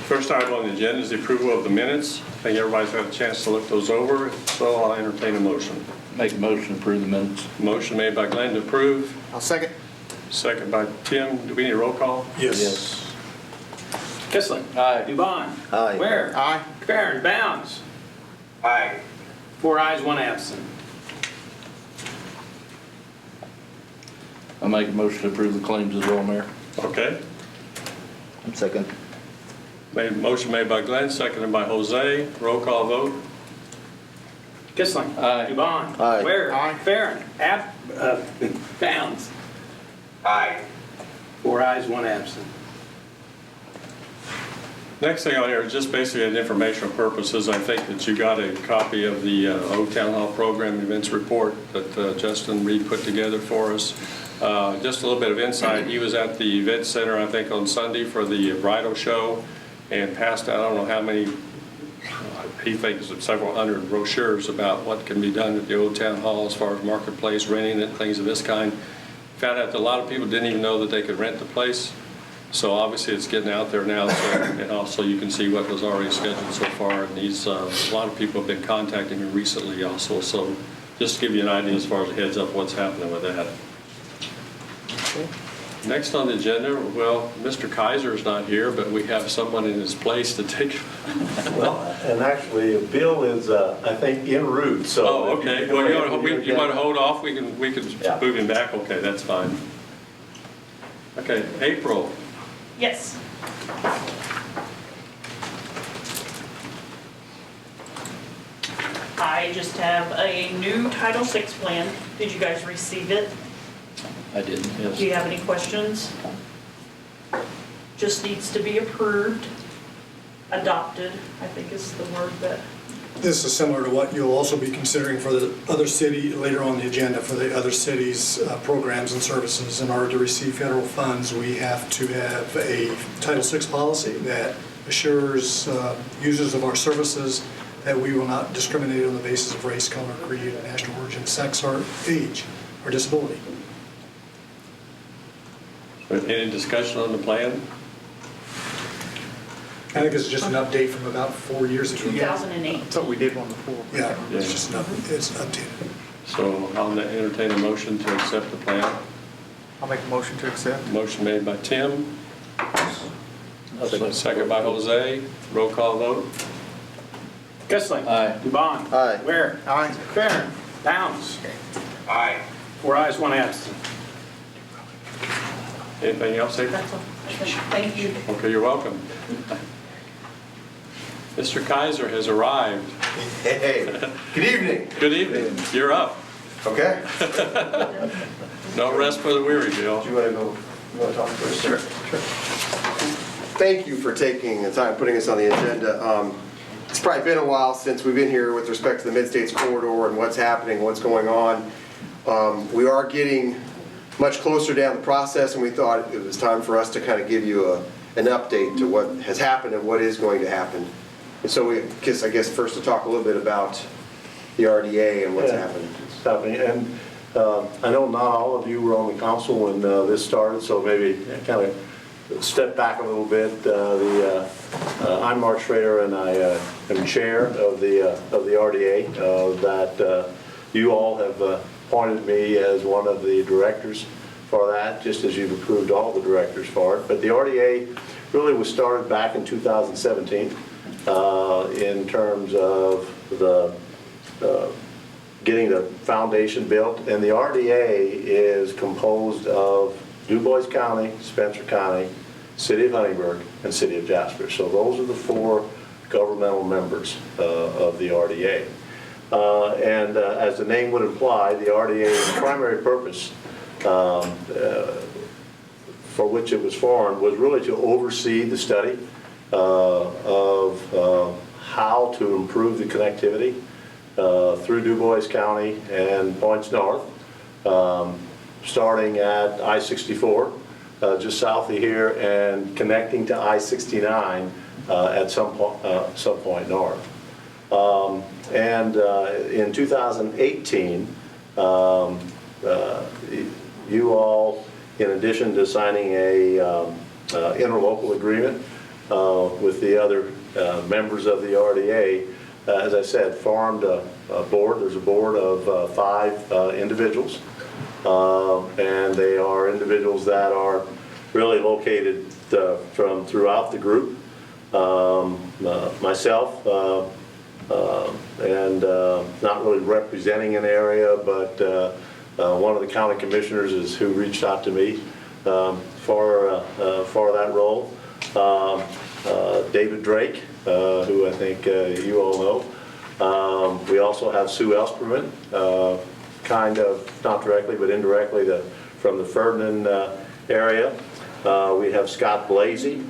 First item on the agenda is the approval of the minutes. I think everybody's had a chance to look those over, so I'll entertain a motion. Make a motion to approve the minutes. Motion made by Glenn to approve, I'll second. second by Tim. Do we need a roll call? Yes. Kissling. Aye. Dubon. Aye. Ware. Aye. Barron. Bounds. Aye. 4 ayes, 1 absent. I make a motion to approve the claims as well, Mayor. Okay. Second. Motion made by Glenn, seconded by Jose. Roll call vote. Kissling. Aye. Dubon. Aye. Ware. Aye. Barron. Bounds. Aye. 4 ayes, 1 absent. Next thing on here is just basically an informational purposes. I think that you got a copy of the Old Town Hall Program Events Report that Justin Reed put together for us. Just a little bit of insight. He was at the event center, I think, on Sunday for the bridal show and passed out, I don't know how many, he thinks it's several hundred brochures about what can be done at the Old Town Hall as far as marketplace, renting it, things of this kind. Found out that a lot of people didn't even know that they could rent the place. So obviously it's getting out there now, and also you can see what was already scheduled so far. And a lot of people have been contacting me recently also. So just to give you an idea as far as a heads up what's happening with that. Okay. Next on the agenda, well, Mr. Kaiser's not here, but we have someone in his place to take. Well, and actually, Bill is, I think, en route, so. Oh, okay. Well, you want to hold off? We can Yeah. move him back. Okay, that's fine. Okay, April. Yes. I just have a new Title VI plan. Did you guys receive it? I didn't, yes. Do you have any questions? Just needs to be approved, adopted, I think is the word that. This is similar to what you'll also be considering for the other city, later on the agenda, for the other cities' programs and services. In order to receive federal funds, we have to have a Title VI policy that assures users of our services that we will not discriminate on the basis of race, color, creed, national origin, sex, or age, or disability. Any discussion on the plan? I think this is just an update from about 4 years ago. 2008. Thought we did one before. Yeah, it's just it's updated. So I'll entertain a motion to accept the plan. I'll make a motion to accept. Motion made by Tim, I'll second by Jose. Roll call vote. Kissling. Aye. Dubon. Aye. Ware. Aye. Barron. Bounds. Aye. 4 ayes, 1 absent. Anything else, April? That's all. Thank you. Okay, you're welcome. Mr. Kaiser has arrived. Hey, good evening. Good evening. You're up. Okay. No rest for the weary, Bill. Do you want to go? You want to talk first? Sure. Thank you for taking the time, putting us on the agenda. It's probably been a while since we've been here with respect to the Mid-States Corridor and what's happening, what's going on. We are getting much closer down the process, and we thought it was time for us to kind of give you an update to what has happened and what is going to happen. And so I guess first to talk a little bit about the RDA and what's happened. It's happening, and I know not all of you were on the council when this started, so maybe kind of step back a little bit. I'm Mark Schrader, and I am chair of the RDA. That you all have appointed me as one of the directors for that, just as you've approved all the directors for it. But the RDA really was started back in 2017 in terms of the getting the foundation built. And the RDA is composed of Du Bois County, Spencer County, City of Huntingburg, and City of Jasper. So those are the 4 governmental members of the RDA. And as the name would imply, the RDA's primary purpose for which it was formed was really to oversee the study of how to improve the connectivity through Du Bois County and points north, starting at I-64 just south of here and connecting to I-69 at some point north. And in 2018, you all, in addition to signing a interlocal agreement with the other members of the RDA, as I said, formed a board. There's a board of 5 individuals, and they are individuals that are really located from throughout the group. Myself, and not really representing an area, but one of the county commissioners is who reached out to me for that role. David Drake, who I think you all know. We also have Sue Elsperman, kind of, not directly, but indirectly from the Ferdinand area. We have Scott Blasey,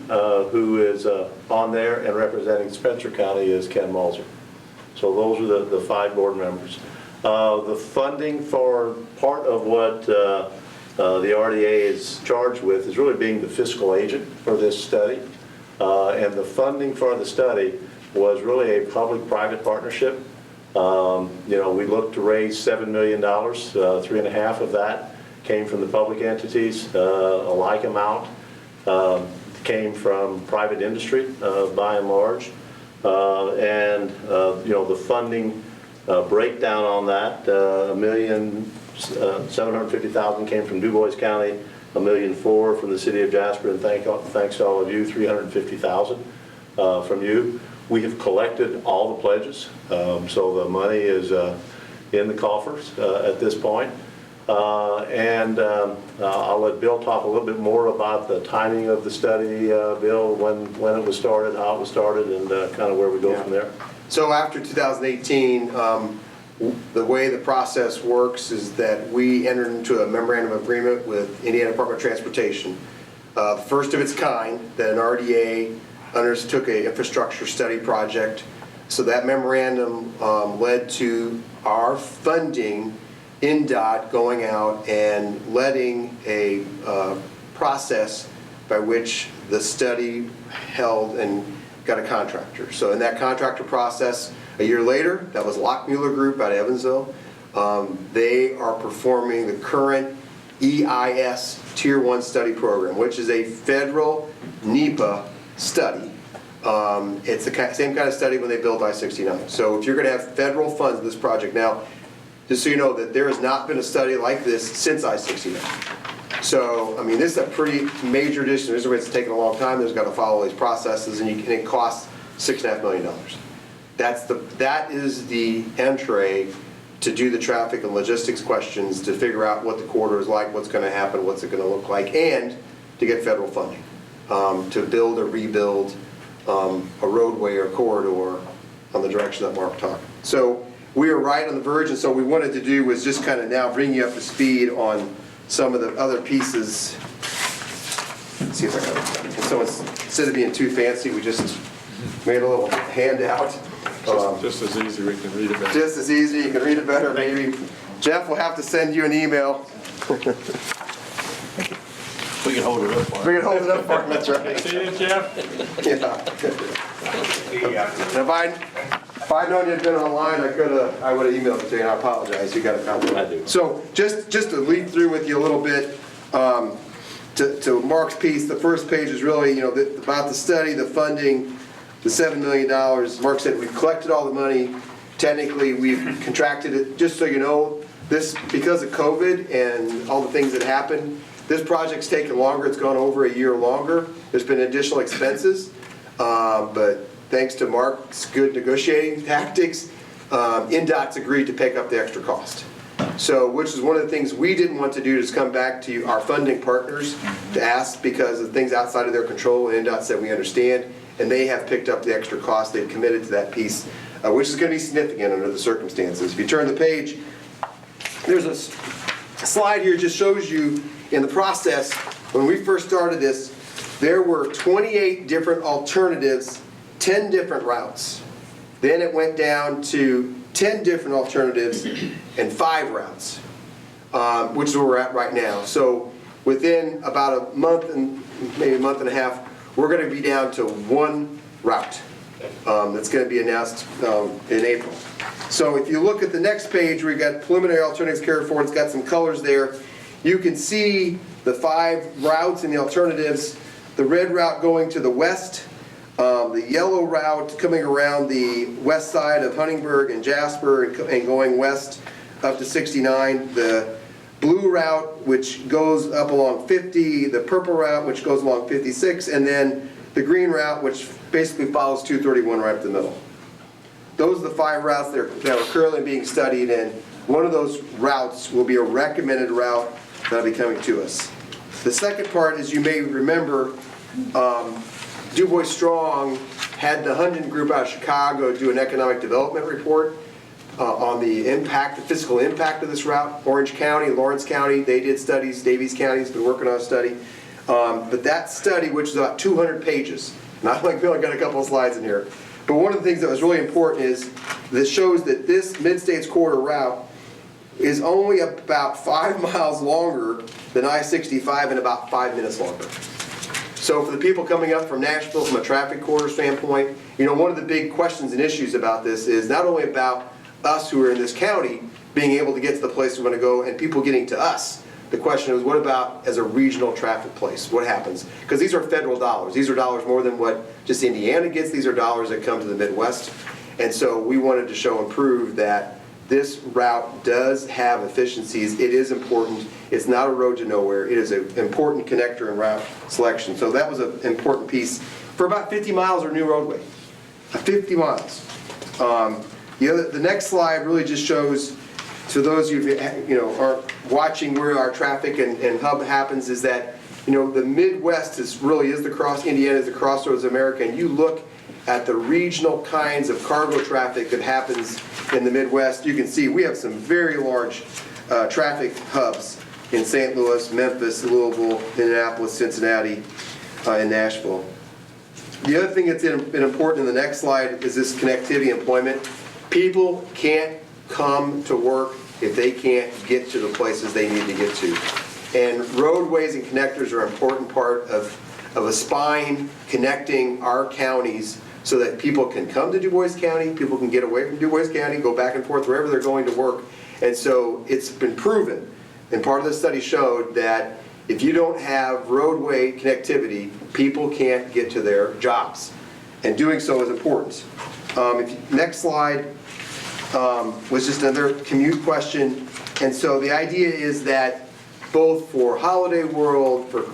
who is on there, and representing Spencer County is Ken Mulzer. So those are the 5 board members. The funding for part of what the RDA is charged with is really being the fiscal agent for this study. And the funding for the study was really a public-private partnership. We looked to raise $7 million, 3.5 of that came from the public entities, a like amount came from private industry by and large. The funding breakdown on that, $1,750,000 came from Du Bois County, $1,004,000 from the city of Jasper, and thanks to all of you, $350,000 from you. We have collected all the pledges, so the money is in the coffers at this point. I'll let Bill talk a little bit more about the timing of the study, Bill, when it was started, how it was started, and kind of where we go from there. So after 2018, the way the process works is that we entered into a memorandum of agreement with Indiana Department of Transportation, the first of its kind, that an RDA undertook an infrastructure study project. So that memorandum led to our funding INDOT going out and letting a process by which the study held and got a contractor. So in that contractor process, a year later, that was Lockmuller Group out of Evansville. They are performing the current EIS Tier 1 study program, which is a federal NEPA study. It's the same kind of study when they build I-69. So if you're going to have federal funds in this project now, just so you know that there has not been a study like this since I-69. So, I mean, this is a pretty major addition. This is why it's taken a long time. There's got to follow these processes, and it costs $6.5 million. That is the entree to do the traffic and logistics questions, to figure out what the corridor is like, what's going to happen, what's it going to look like, and to get federal funding to build or rebuild a roadway or corridor on the direction that Mark talked. So we are right on the verge, and so what we wanted to do was just kind of now bring you up to speed on some of the other pieces. Let's see if I got it. And so instead of being too fancy, we just made a little handout. Just as easy, we can read it better. Just as easy, you can read it better maybe. Jeff will have to send you an email. We can hold it up for We you. can hold it up for him, that's right. See it, Jeff? Yeah. And if I'd known you'd been online, I would have emailed it to you, and I apologize. You got a copy. I do. So just to lead through with you a little bit, to Mark's piece, the first page is really, about the study, the funding, the $7 million. Mark said we've collected all the money. Technically, we've contracted it. Just so you know, this, because of COVID and all the things that happened, this project's taken longer. It's gone over a year longer. There's been additional expenses, but thanks to Mark's good negotiating tactics, INDOT's agreed to pick up the extra cost. So, which is one of the things we didn't want to do, is come back to our funding partners to ask, because of things outside of their control, and INDOT said we understand, and they have picked up the extra cost. They've committed to that piece, which is going to be significant under the circumstances. If you turn the page, there's a slide here just shows you in the process, when we first started this, there were 28 different alternatives, 10 different routes. Then it went down to 10 different alternatives and 5 routes, which is where we're at right now. So within about a month and maybe a month and a half, we're going to be down to 1 route that's going to be announced in April. So if you look at the next page, we've got preliminary alternatives carried forward. It's got some colors there. You can see the 5 routes and the alternatives. The red route going to the west The yellow route coming around the west side of Huntingburg and Jasper and going west up to 69. The blue route, which goes up along 50. The purple route, which goes along 56. And then the green route, which basically follows 231 right up the middle. Those are the 5 routes that are currently being studied, and one of those routes will be a recommended route that'll be coming to us. The second part, as you may remember, Du Bois Strong had the Huntington Group out of Chicago do an economic development report on the impact, the physical impact of this route. Orange County, Lawrence County, they did studies. Davies County's been working on a study. But that study, which is about 200 pages, and I only got a couple of slides in here, but one of the things that was really important is this shows that this Mid-States Corridor route is only about 5 miles longer than I-65 and about 5 minutes longer. So for the people coming up from Nashville from a traffic corridor standpoint, one of the big questions and issues about this is not only about us who are in this county being able to get to the place we want to go and people getting to us. The question is, what about as a regional traffic place? What happens? Because these are federal dollars. These are dollars more than what just Indiana gets. These are dollars that come to the Midwest. And so we wanted to show and prove that this route does have efficiencies. It is important. It's not a road to nowhere. It is an important connector and route selection. So that was an important piece. For about 50 miles of new roadway. 50 miles. The next slide really just shows, to those of you who are watching where our traffic and hub happens, is that the Midwest really is the Indiana is the crossroads of America, and you look at the regional kinds of cargo traffic that happens in the Midwest, you can see we have some very large traffic hubs in St. Louis, Memphis, Louisville, Indianapolis, Cincinnati, and Nashville. The other thing that's important in the next slide is this connectivity employment. People can't come to work if they can't get to the places they need to get to. And roadways and connectors are an important part of a spine connecting our counties so that people can come to Du Bois County, people can get away from Du Bois County, go back and forth wherever they're going to work. And so it's been proven, and part of the study showed that if you don't have roadway connectivity, people can't get to their jobs. And doing so is important. Next slide was just another commute question. And so the idea is that both for Holiday World, for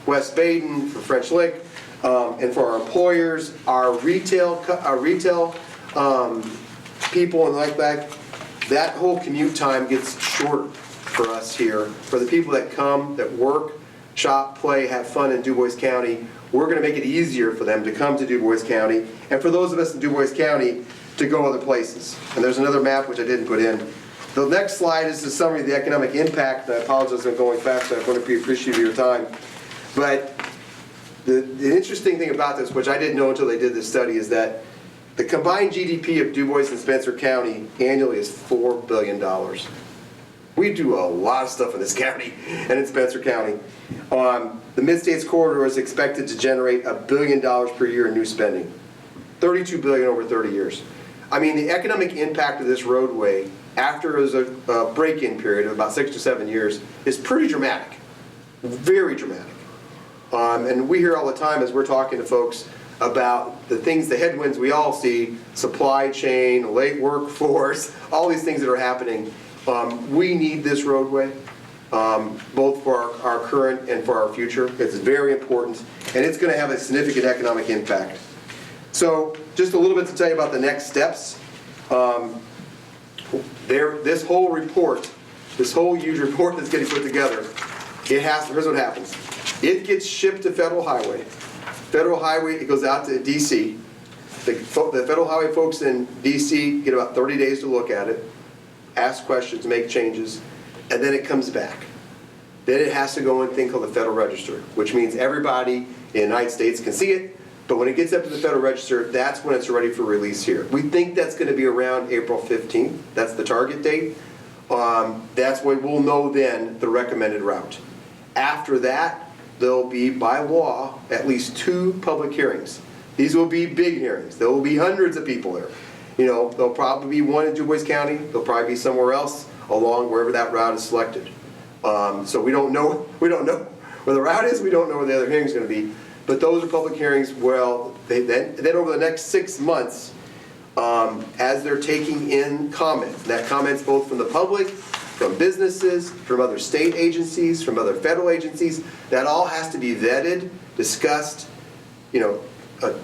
West Baden, for French Lick, and for our employers, our retail people and like that whole commute time gets shorter for us here. For the people that come, that work, shop, play, have fun in Du Bois County, we're going to make it easier for them to come to Du Bois County, and for those of us in Du Bois County to go other places. And there's another map which I didn't put in. The next slide is the summary of the economic impact. I apologize I'm going fast, I want to be appreciative of your time. But the interesting thing about this, which I didn't know until they did this study, is that the combined GDP of Du Bois and Spencer County annually is $4 billion. We do a lot of stuff in this county and in Spencer County. The Mid-States Corridor is expected to generate $1 billion per year in new spending. $32 billion over 30 years. I mean, the economic impact of this roadway, after there's a break-in period of about 6 to 7 years, is pretty dramatic. Very dramatic. And we hear all the time as we're talking to folks about the things, the headwinds we all see, supply chain, late workforce, all these things that are happening. We need this roadway, both for our current and for our future. It's very important, and it's going to have a significant economic impact. So just a little bit to tell you about the next steps. This whole report, this whole huge report that's getting put together, here's what happens. It gets shipped to Federal Highway. Federal Highway, it goes out to DC. The Federal Highway folks in DC get about 30 days to look at it, ask questions, make changes, and then it comes back. Then it has to go in a thing called the Federal Register, which means everybody in the United States can see it, but when it gets up to the Federal Register, that's when it's ready for release here. We think that's going to be around April 15th. That's the target date. That's when we'll know then the recommended route. After that, there'll be, by law, at least 2 public hearings. These will be big hearings. There will be hundreds of people there. There'll probably be one in Du Bois County. There'll probably be somewhere else along wherever that route is selected. So we don't know where the route is. We don't know where the other hearing is going to be. But those are public hearings, well, then over the next 6 months, as they're taking in comments, and that comments both from the public, from businesses, from other state agencies, from other federal agencies, that all has to be vetted, discussed,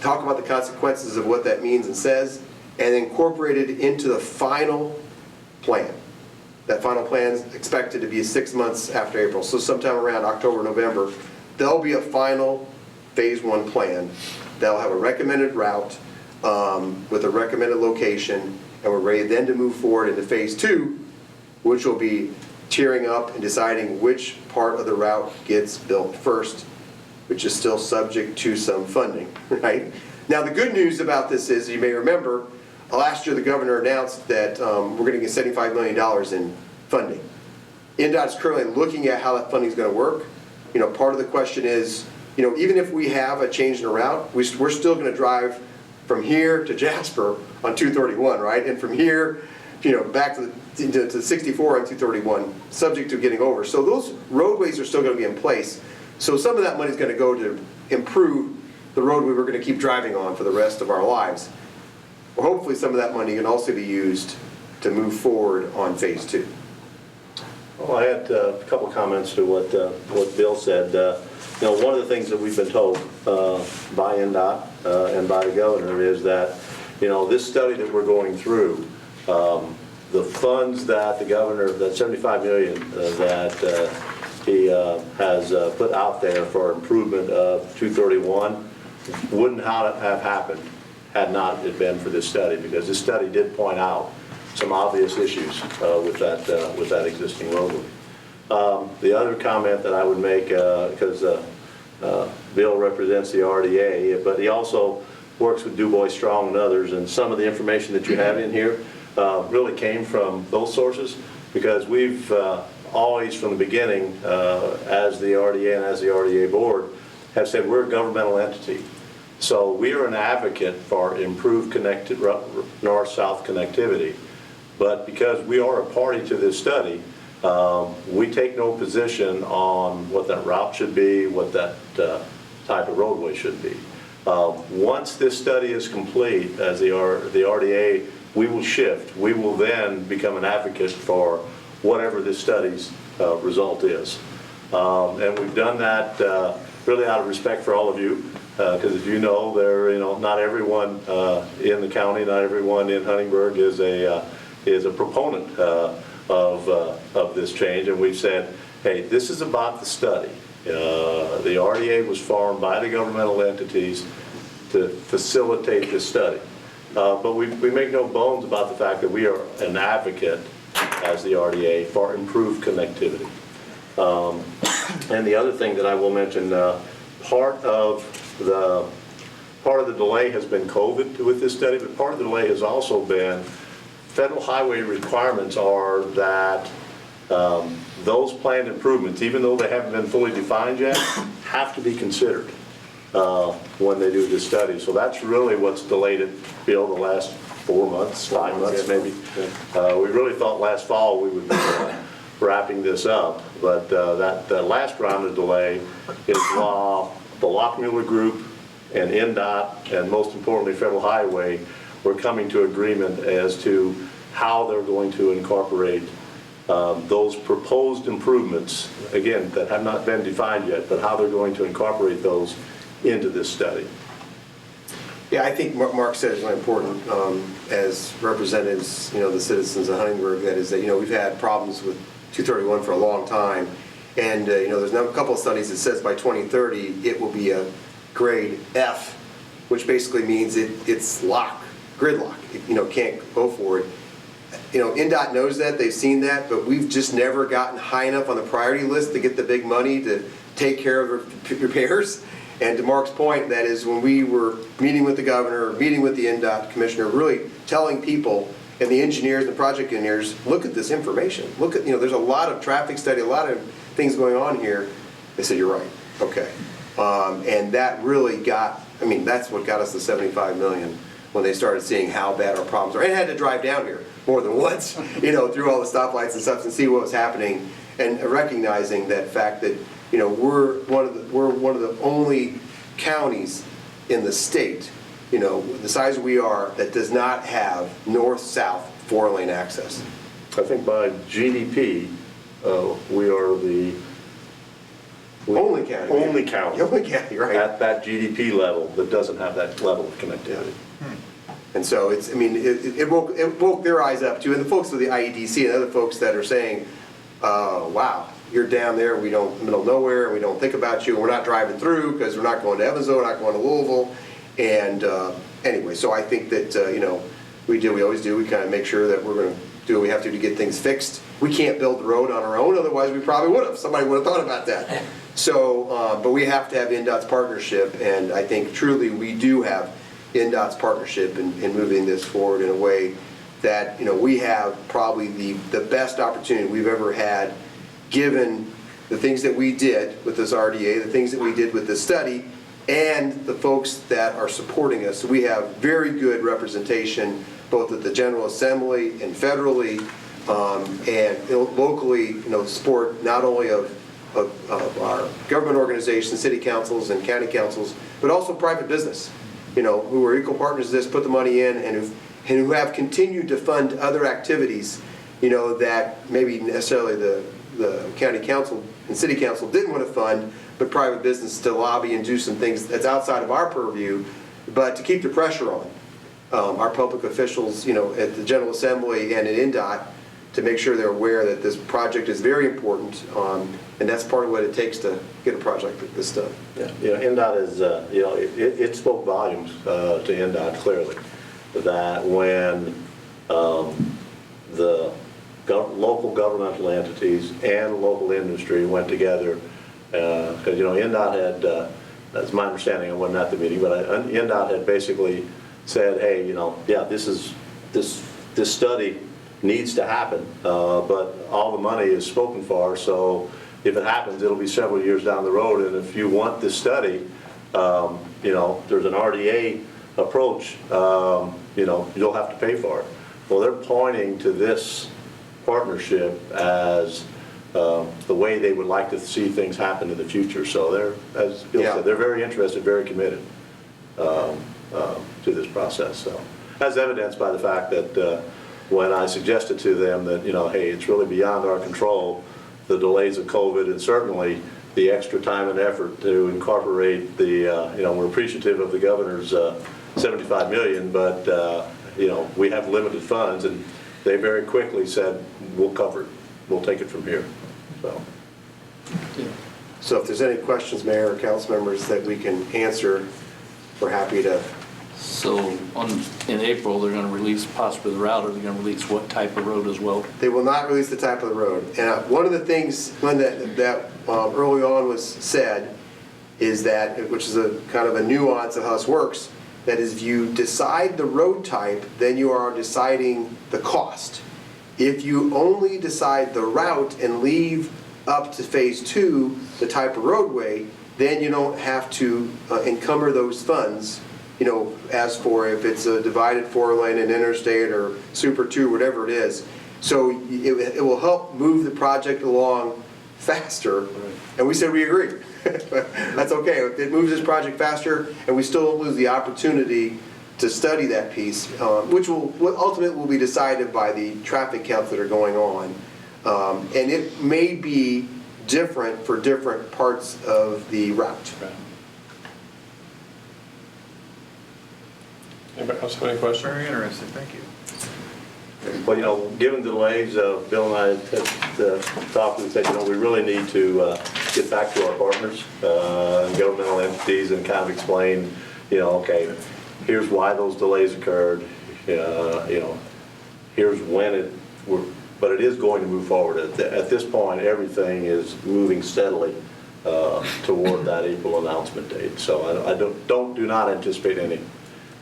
talk about the consequences of what that means and says, and incorporated into the final plan. That final plan is expected to be 6 months after April, so sometime around October, November, there'll be a final phase 1 plan that'll have a recommended route with a recommended location, and we're ready then to move forward into phase 2, which will be tiering up and deciding which part of the route gets built first, which is still subject to some funding, right? Now, the good news about this is, you may remember, last year the governor announced that we're going to get $75 million in funding. NDOT is currently looking at how that funding is going to work. Part of the question is, even if we have a change in the route, we're still going to drive from here to Jasper on 231, right? And from here, back to 64 on 231, subject to getting over. So those roadways are still going to be in place. So some of that money is going to go to improve the roadway we're going to keep driving on for the rest of our lives. Well, hopefully some of that money can also be used to move forward on phase 2. Well, I had a couple of comments to what Bill said. One of the things that we've been told by NDOT and by the governor is that, this study that we're going through, the funds that the governor, that $75 million that he has put out there for improvement of 231 wouldn't have happened had not it been for this study, because this study did point out some obvious issues with that existing roadway. The other comment that I would make, because Bill represents the RDA, but he also works with Du Bois Strong and others, and some of the information that you have in here really came from those sources, because we've always from the beginning, as the RDA and as the RDA board, have said we're a governmental entity. So we are an advocate for improved connected north-south connectivity. But because we are a party to this study, we take no position on what that route should be, what that type of roadway should be. Once this study is complete, as the RDA, we will shift. We will then become an advocate for whatever this study's result is. And we've done that really out of respect for all of you, because as you know, not everyone in the county, not everyone in Huntingburg is a proponent of this change, and we've said, hey, this is about the study. The RDA was formed by the governmental entities to facilitate this study. But we make no bones about the fact that we are an advocate as the RDA for improved connectivity. And the other thing that I will mention, part of the delay has been COVID with this study, but part of the delay has also been federal highway requirements are that those planned improvements, even though they haven't been fully defined yet, have to be considered when they do this study. So that's really what's delayed it, Bill, the last 4 months, 5 months maybe. We really thought last fall we would be wrapping this up, but that last round of delay is while the Lockmuller Group and NDOT and most importantly Federal Highway were coming to agreement as to how they're going to incorporate those proposed improvements, again, that have not been defined yet, but how they're going to incorporate those into this study. Yeah, I think what Mark said is really important as representatives, the citizens of Huntingburg, that is that, we've had problems with 231 for a long time. And, there's a couple of studies that says by 2030, it will be a grade F, which basically means it's gridlock. It, can't go forward. NDOT knows that, they've seen that, but we've just never gotten high enough on the priority list to get the big money to take care of the repairs. And to Mark's point, that is when we were meeting with the governor, meeting with the NDOT commissioner, really telling people and the engineers, the project engineers, look at this information. Look at, there's a lot of traffic study, a lot of things going on here. They said, you're right, okay. And that really that's what got us the $75 million when they started seeing how bad our problems are. And had to drive down here more than once, through all the stoplights and stuff and see what was happening, and recognizing that fact that, we're one of the only counties in the state, the size we are, that does not have north-south 4-lane access. I think by GDP, we are the Only county. only county The only county, right. at that GDP level that doesn't have that level of connectivity. And so it woke their eyes up too, and the folks of the IEDC and other folks that are saying, wow, you're down there, we don't, in the middle of nowhere, and we don't think about you, and we're not driving through because we're not going to Evansville, we're not going to Louisville. And anyway, so I think that, we always do, we kind of make sure that we're going to do what we have to get things fixed. We can't build the road on our own, otherwise we probably would have. Somebody would have thought about that. So, but we have to have NDOT's partnership, and I think truly we do have NDOT's partnership in moving this forward in a way that, we have probably the best opportunity we've ever had, given the things that we did with this RDA, the things that we did with this study, and the folks that are supporting us. So we have very good representation, both at the General Assembly and federally, and locally, support not only of our government organizations, city councils and county councils, but also private business, who are equal partners to this, put the money in, and who have continued to fund other activities, that maybe necessarily the county council and city council didn't want to fund, but private business to lobby and do some things that's outside of our purview, but to keep the pressure on our public officials, at the General Assembly and at NDOT, to make sure they're aware that this project is very important, and that's part of what it takes to get a project like this done. Yeah, NDOT is, it spoke volumes to NDOT clearly, that when the local governmental entities and local industry went together, because, NDOT had, that's my understanding, I wasn't at the meeting, but NDOT had basically said, hey, this study needs to happen, but all the money is spoken for, so if it happens, it'll be several years down the road, and if you want this study, there's an RDA approach, you'll have to pay for it. Well, they're pointing to this partnership as the way they would like to see things happen in the future. So they're, as Bill said, they're very interested, very committed to this process. So, as evidenced by the fact that when I suggested to them that, hey, it's really beyond our control, the delays of COVID, and certainly the extra time and effort to incorporate the, we're appreciative of the governor's $75 million, but, we have limited funds, and they very quickly said, we'll cover it. We'll take it from here. So if there's any questions, Mayor or council members, that we can answer, we're happy to. So in April, they're going to release possibly the route, or they're going to release what type of road as well? They will not release the type of the road. And one of the things that early on was said is that, which is a kind of a nuance of how this works, that is, if you decide the road type, then you are deciding the cost. If you only decide the route and leave up to phase 2 the type of roadway, then you don't have to encumber those funds, as for if it's a divided 4-lane and interstate or Super 2, whatever it is. So it will help move the project along faster, and we said we agree. That's okay. If it moves this project faster and we still don't lose the opportunity to study that piece, which will ultimately will be decided by the traffic counts that are going on. And it may be different for different parts of the route. Anybody else have any questions? Very interesting, thank you. Well, given the delays, Bill and I had talked and said, we really need to get back to our partners, governmental entities, and kind of explain, okay, here's why those delays occurred, here's when but it is going to move forward. At this point, everything is moving steadily toward that April announcement date. So I do not anticipate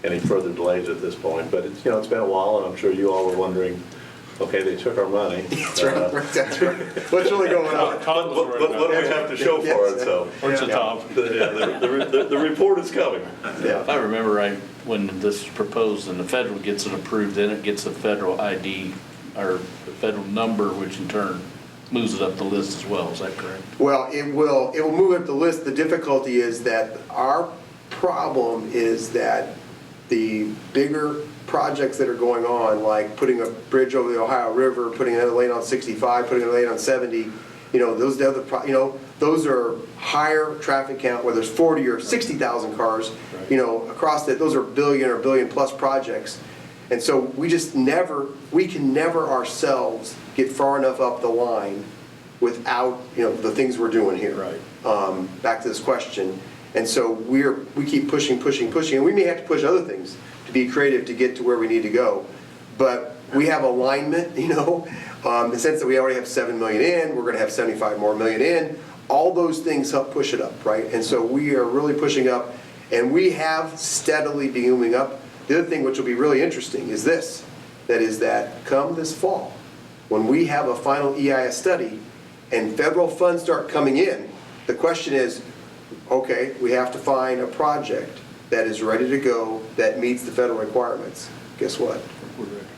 any further delays at this point, but it's it's been a while, and I'm sure you all were wondering, okay, they took our money. That's right. That's right. What's really going on? What do we have to show for it? So, Where's the top? the report is coming. Yeah. If I remember right, when this is proposed and the federal gets it approved, then it gets the federal ID or the federal number, which in turn moves it up the list as well. Is that correct? Well, it will move up the list. The difficulty is that our problem is that the bigger projects that are going on, like putting a bridge over the Ohio River, putting another lane on 65, putting a lane on 70, those are higher traffic count, where there's 40 or 60,000 cars, across that. Those are billion or billion plus projects. And so we can never ourselves get far enough up the line without, the things we're doing here. Right. Back to this question. And so we keep pushing, and we may have to push other things to be creative to get to where we need to go. But we have alignment, in the sense that we already have 7 million in, we're gonna have 75 more million in. All those things help push it up, right? And so we are really pushing up, and we have steadily been moving up. The other thing which will be really interesting is this, that come this fall, when we have a final EIS study and federal funds start coming in, the question is, okay, we have to find a project that is ready to go, that meets the federal requirements. Guess what?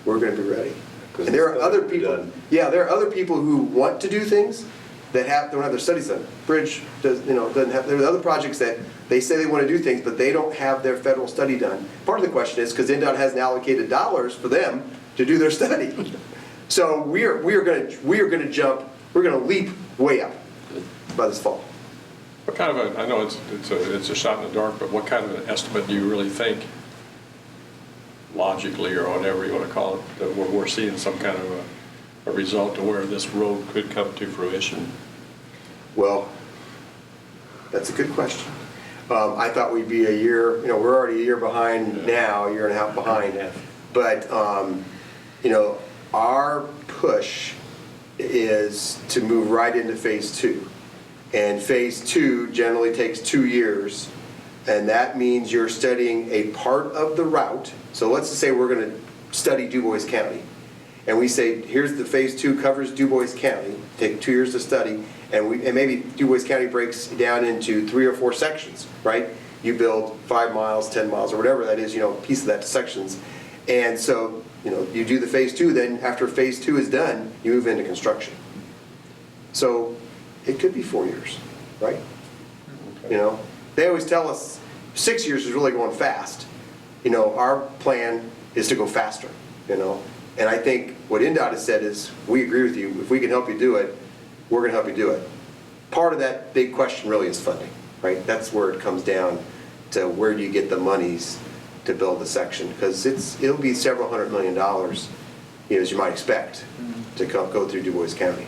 We're going to be ready. And there are other people, there are other people who want to do things that don't have their studies done. Bridge doesn't have, there are other projects that they say they want to do things, but they don't have their federal study done. Part of the question is because NDOT hasn't allocated dollars for them to do their study. So we are going to leap way up by this fall. What kind of I know it's a shot in the dark, but what kind of an estimate do you really think, logically or whatever you want to call it, that we're seeing some kind of a result to where this road could come to fruition? Well, that's a good question. I thought we'd be a year, we're already a year behind now, a year and a half behind. But, our push is to move right into phase 2. And phase 2 generally takes 2 years. And that means you're studying a part of the route. So let's just say we're going to study Du Bois County. And we say, here's the phase 2 covers Du Bois County. Take 2 years to study. And maybe Du Bois County breaks down into 3 or 4 sections, right? You build 5 miles, 10 miles, or whatever that is, piece of that to sections. And so, you do the phase 2, then after phase 2 is done, you move into construction. So it could be 4 years, right? Okay. They always tell us 6 years is really going fast. Our plan is to go faster, And I think what NDOT has said is, we agree with you. If we can help you do it, we're going to help you do it. Part of that big question really is funding, right? That's where it comes down to, where do you get the monies to build the section? Because it'll be several $100 million, as you might expect, to go through Du Bois County.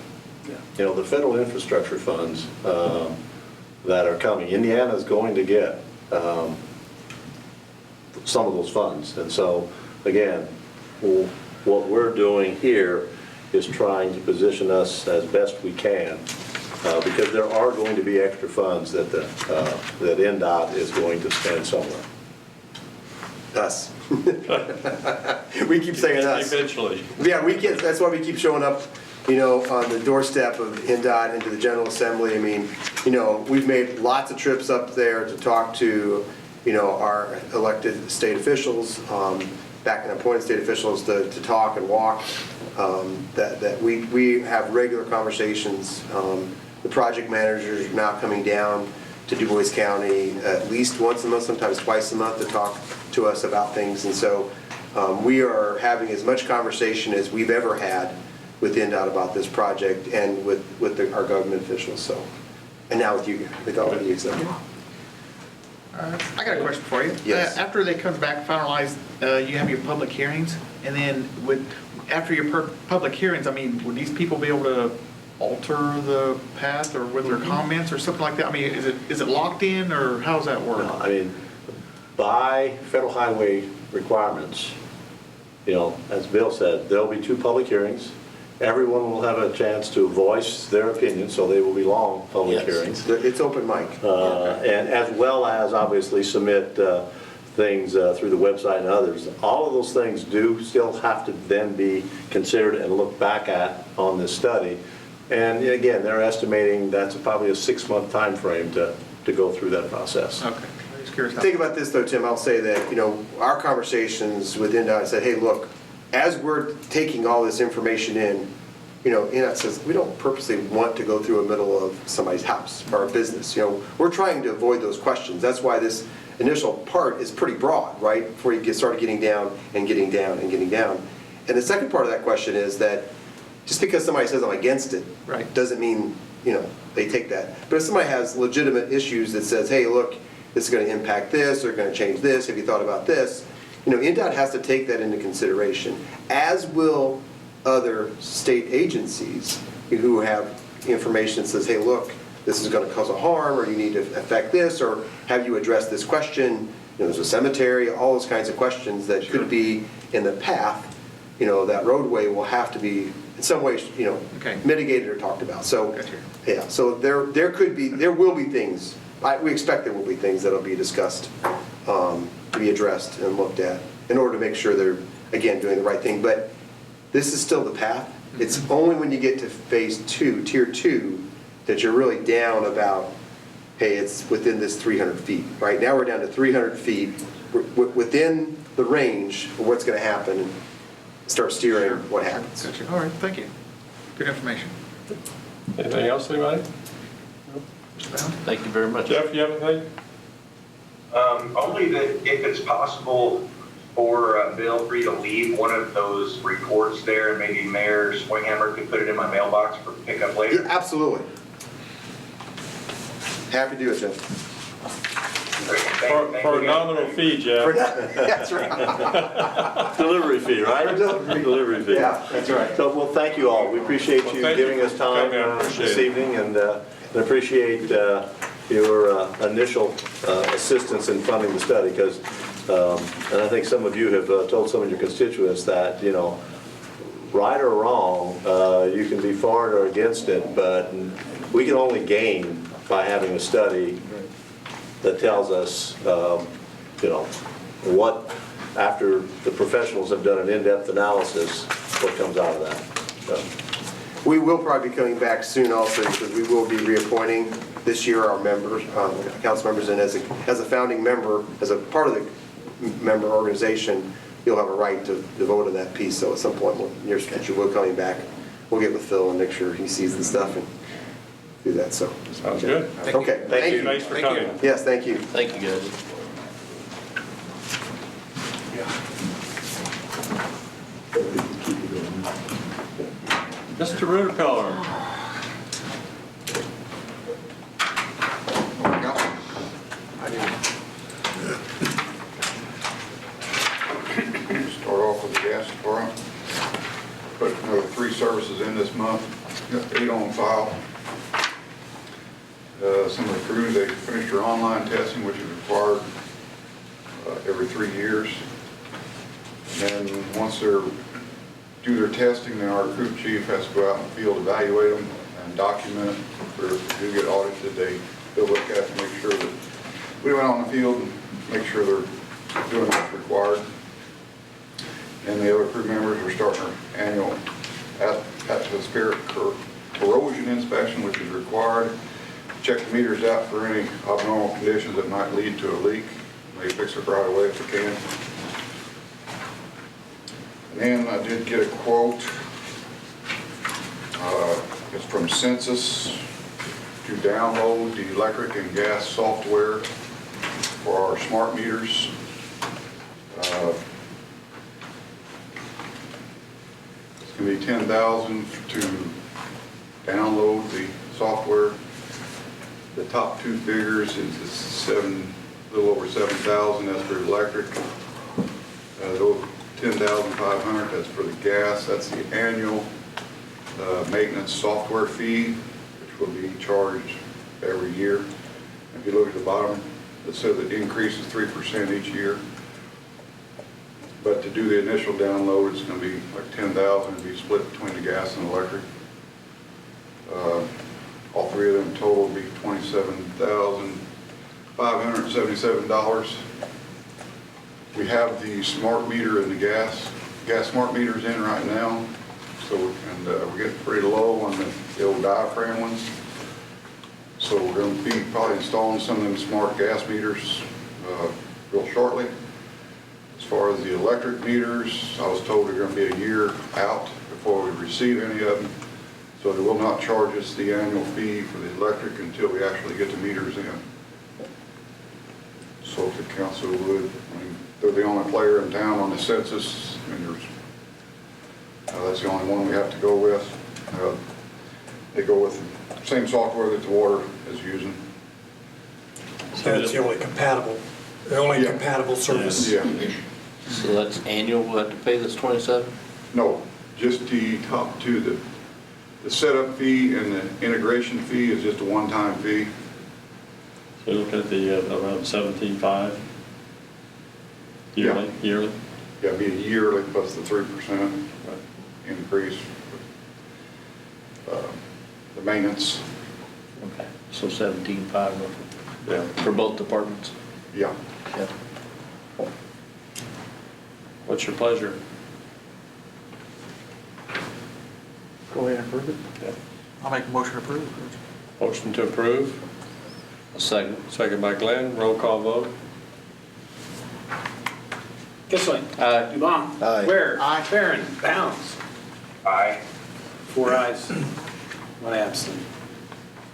The federal infrastructure funds that are coming, Indiana's going to get some of those funds. And so, again, what we're doing here is trying to position us as best we can, because there are going to be extra funds that that NDOT is going to spend somewhere. Us. We keep saying us. Eventually. Yeah, that's why we keep showing up, on the doorstep of NDOT into the General Assembly. I mean, we've made lots of trips up there to talk to, our elected state officials, back and appointed state officials to talk and walk. That we have regular conversations. The project managers are now coming down to Du Bois County at least once a month, sometimes twice a month, to talk to us about things. And so we are having as much conversation as we've ever had with NDOT about this project and with our government officials. So, and now with you, with all of you. So. I got a question for you. Yes. After they come back finalized, you have your public hearings, and then after your public hearings, would these people be able to alter the path or with their comments or something like that? Is it locked in, or how does that work? By federal highway requirements, as Bill said, there'll be 2 public hearings. Everyone will have a chance to voice their opinion, so they will be long public hearings. It's open mic. And as well as obviously submit things through the website and others. All of those things do still have to then be considered and looked back at on this study. And again, they're estimating that's probably a 6-month time frame to go through that process. Okay. I was curious. Think about this though, Tim. I'll say that, our conversations with NDOT said, hey, look, as we're taking all this information in, NDOT says we don't purposely want to go through the middle of somebody's house or a business. We're trying to avoid those questions. That's why this initial part is pretty broad, right? Before you started getting down and getting down and getting down. And the second part of that question is that just because somebody says I'm against it, Right. doesn't mean, they take that. But if somebody has legitimate issues that says, hey, look, this is going to impact this, or going to change this, have you thought about this? NDOT has to take that into consideration, as will other state agencies who have information that says, hey, look, this is going to cause a harm, or you need to affect this, or have you addressed this question? There's a cemetery, all those kinds of questions that could be in the path. That roadway will have to be in some ways, Okay. mitigated or talked about. So, Gotcha. yeah, so there will be things, we expect there will be things that'll be discussed, to be addressed and looked at in order to make sure they're, again, doing the right thing. But this is still the path. It's only when you get to phase 2, tier 2, that you're really down about, hey, it's within this 300 feet. Right now we're down to 300 feet. We're within the range of what's going to happen, and start steering what happens. Gotcha. All right, thank you. Good information. Anything else, anybody? Mr. Bound? Thank you very much. Jeff, you have anything? Only that if it's possible for Bill for you to leave one of those reports there, and maybe Mayor Swinghammer could put it in my mailbox for pickup Yeah, later. absolutely. Happy to do it, Jeff. For a nominal fee, Jeff. That's right. Delivery fee, right? Delivery fee. Yeah, that's right. So, well, thank you all. We appreciate Well, you thank you giving for us time coming. I appreciate this it. evening, and appreciate your initial assistance in funding the study, because, and I think some of you have told some of your constituents that, right or wrong, you can be for it or against it, but we can only gain by having a study that tells us, what, after the professionals have done an in-depth analysis, what comes out of that. So, We will probably be coming back soon also, because we will be reappointing this year our members, council members, and as a founding member, as a part of the member organization, you'll have a right to vote on that piece. So at some point in your future, we'll coming back. We'll get with Phil and make sure he sees the stuff and do that. So Sounds good. okay, thank you. Thanks for Thank you. coming. Yes, thank you. Thank you, guys. Mr. Rudicolor. Start off with the gas department. Put another 3 services in this month, got 8 on file. Some of the crews, they finished their online testing, which is required every 3 years. And then once they do their testing, then our crew chief has to go out in the field, evaluate them, and document it. If they do get audited, they'll look at it and make sure that we went on the field and make sure they're doing what's required. And the other crew members are starting their annual atmospheric corrosion inspection, which is required. Check the meters out for any abnormal conditions that might lead to a leak. They fix it right away if they can. And then I did get a quote. It's from Census to download the electric and gas software for our smart meters. It's going to be $10,000 to download the software. The top 2 figures is a little over $7,000. That's for electric. $10,500. That's for the gas. That's the annual maintenance software fee, which will be charged every year. If you look at the bottom, it says it increases 3% each year. But to do the initial download, it's going to be like $10,000. It'll be split between the gas and electric. All 3 of them total will be $27,577. We have the smart meter and the gas smart meters in right now. So we're getting pretty low on the old diaphragm ones. So we're going to be probably installing some of them smart gas meters real shortly. As far as the electric meters, I was told they're going to be a year out before we receive any of them. So they will not charge us the annual fee for the electric until we actually get the meters in. So if the council would, I mean, they're the only player in town on the census, and that's the only one we have to go with. They go with the same software that the water is using. So that's the only compatible Yeah. compatible service. Yeah. So that's annual, we'll have to pay this 27? No, just the top two, the setup fee and the integration fee is just a one-time fee. So you're looking at the around 17.5 yearly? Yeah. Yearly? Yeah, it'd be a yearly plus the 3% increase. The maintenance, Okay. So 17.5 Yeah. for both departments? yeah. Yep. What's your pleasure? Go ahead and approve it. Yeah. I'll make a motion to approve. Motion to approve, A second. second by Glenn, roll call vote. Kissling. Aye. Dubon. Aye. Ware. Aye. Barron. Bounds. Aye. 4 ayes, 1 absent.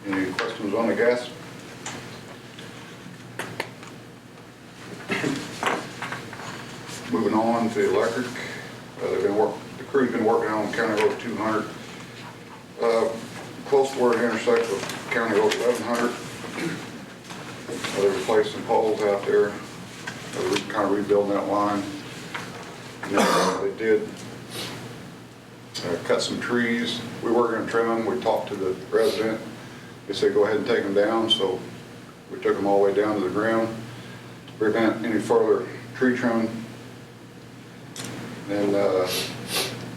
Any questions on the gas? Moving on to the electric, the crew's been working on County Road 200, close to where it intersects with County Road 1100. They replaced some poles out there. They're kind of rebuilding that line. And they did cut some trees. We were going to trim them. We talked to the resident. They said go ahead and take them down, so we took them all the way down to the ground to prevent any further tree trimming. And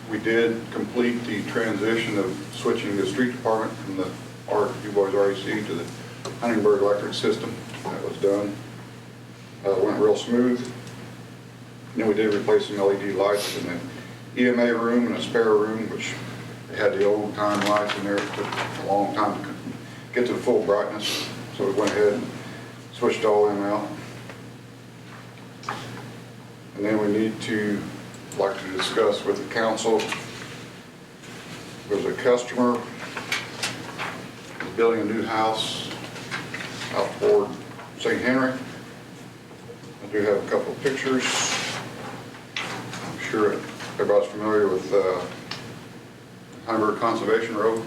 we did complete the transition of switching the street department from the you boys REC to the Huntingburg electric system. That was done. Went real smooth. And then we did replace some LED lights in the EMA room and a spare room, which they had the old time lights in there. It took a long time to get to the full brightness. So we went ahead and switched all them out. And then we need to, like to discuss with the council, there's a customer building a new house out toward St. Henry. I do have a couple of pictures. I'm sure everybody's familiar with Huntingburg Conservation Road.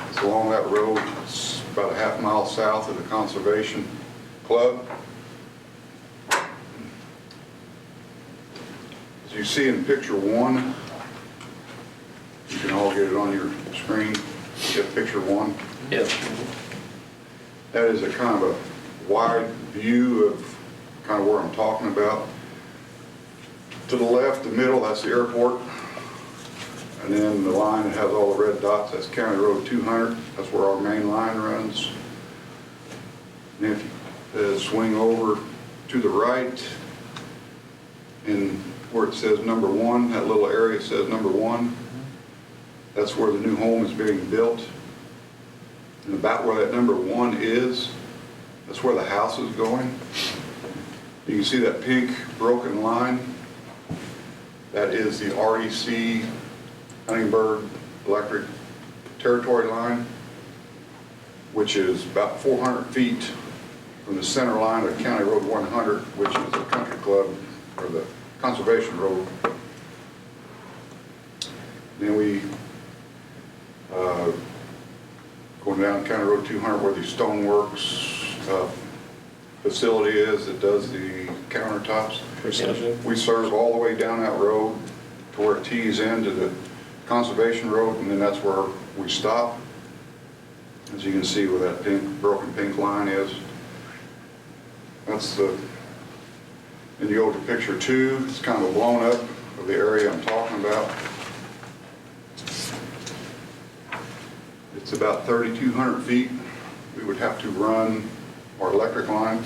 It's along that road. It's about a half mile south of the Conservation Club. As you see in picture 1, you can all get it on your screen. Get picture 1. Yep. That is a kind of a wide view of kind of where I'm talking about. To the left, the middle, that's the airport. And then the line that has all the red dots, that's County Road 200. That's where our main line runs. And if you swing over to the right, and where it says number 1, that little area says number 1, that's where the new home is being built. And about where that number 1 is, that's where the house is going. You can see that pink broken line. That is the REC Huntingburg Electric Territory line, which is about 400 feet from the center line of County Road 100, which is the country club, or the Conservation Road. Then we going down County Road 200 where the Stoneworks facility is that does the countertops. Precision. We serve all the way down that road to where it tees into the Conservation Road, and then that's where we stop. As you can see where that broken pink line is. That's the, and you go to picture 2, it's kind of a blown up of the area I'm talking about. It's about 3,200 feet. We would have to run our electric line.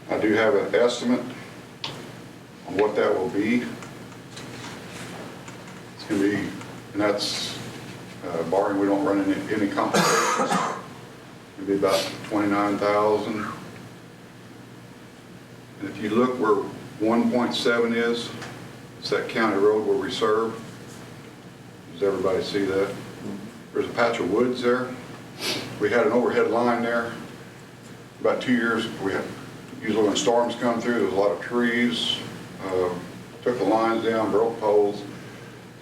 I do have an estimate on what that will be. It's going to be, and that's barring we don't run into any complications. It'll be about 29,000. And if you look where 1.7 is, it's that county road where we serve. Does everybody see that? There's a patch of woods there. We had an overhead line there. about 2 years, usually when storms come through, there's a lot of trees, took the lines down, broke poles.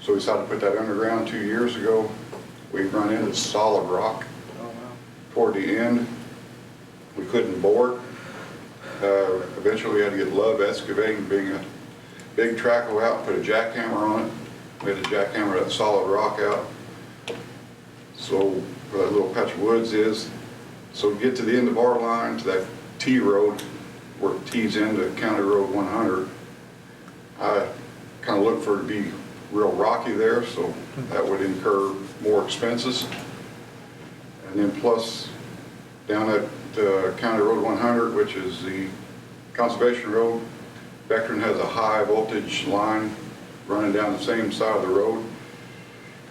So we decided to put that underground 2 years ago. We run into solid rock. Toward the end, we couldn't bore. Eventually we had to get Love Excavating, being a big trackle out, put a jackhammer on it. We had to jackhammer that solid rock out. So where that little patch of woods is, so we get to the end of our line, to that T road, where it tees into County Road 100. I kind of look for it to be real rocky there, so that would incur more expenses. And then plus, down at County Road 100, which is the Conservation Road, Vectren has a high voltage line running down the same side of the road,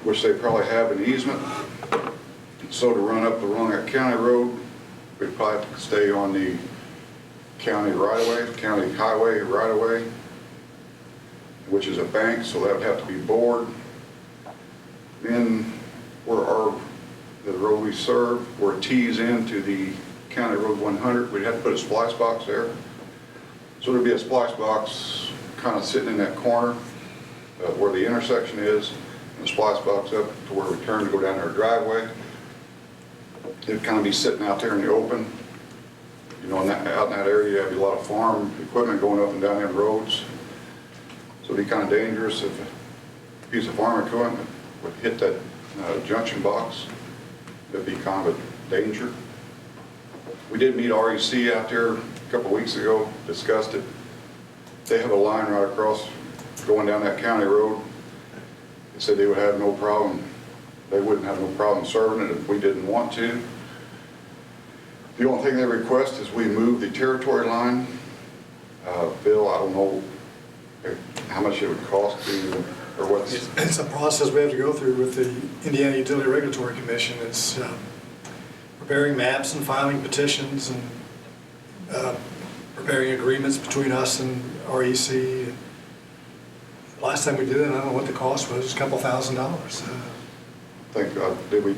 which they probably have an easement. So to run up along that county road, we'd probably have to stay on the county right-of-way, county highway right-of-way, which is a bank, so that would have to be bored. Then where the road we serve, where it tees into the County Road 100, we'd have to put a splice box there. So there'd be a splice box kind of sitting in that corner where the intersection is, and a splice box up to where we turn to go down our driveway. It'd kind of be sitting out there in the open. You know, out in that area, you have a lot of farm equipment going up and down them roads. So it'd be kind of dangerous if a piece of farm equipment would hit that junction box. That'd be kind of a danger. We did meet REC out there a couple of weeks ago, discussed it. They have a line right across going down that county road. They said they would have no problem. They wouldn't have no problem serving it if we didn't want to. The only thing they request is we move the territory line. Bill, I don't know how much it would cost to, or what's... It's a process we have to go through with the Indiana Utility Regulatory Commission. It's preparing maps and filing petitions and preparing agreements between us and REC. Last time we did it, I don't know what the cost was, a couple $1,000. I think, did we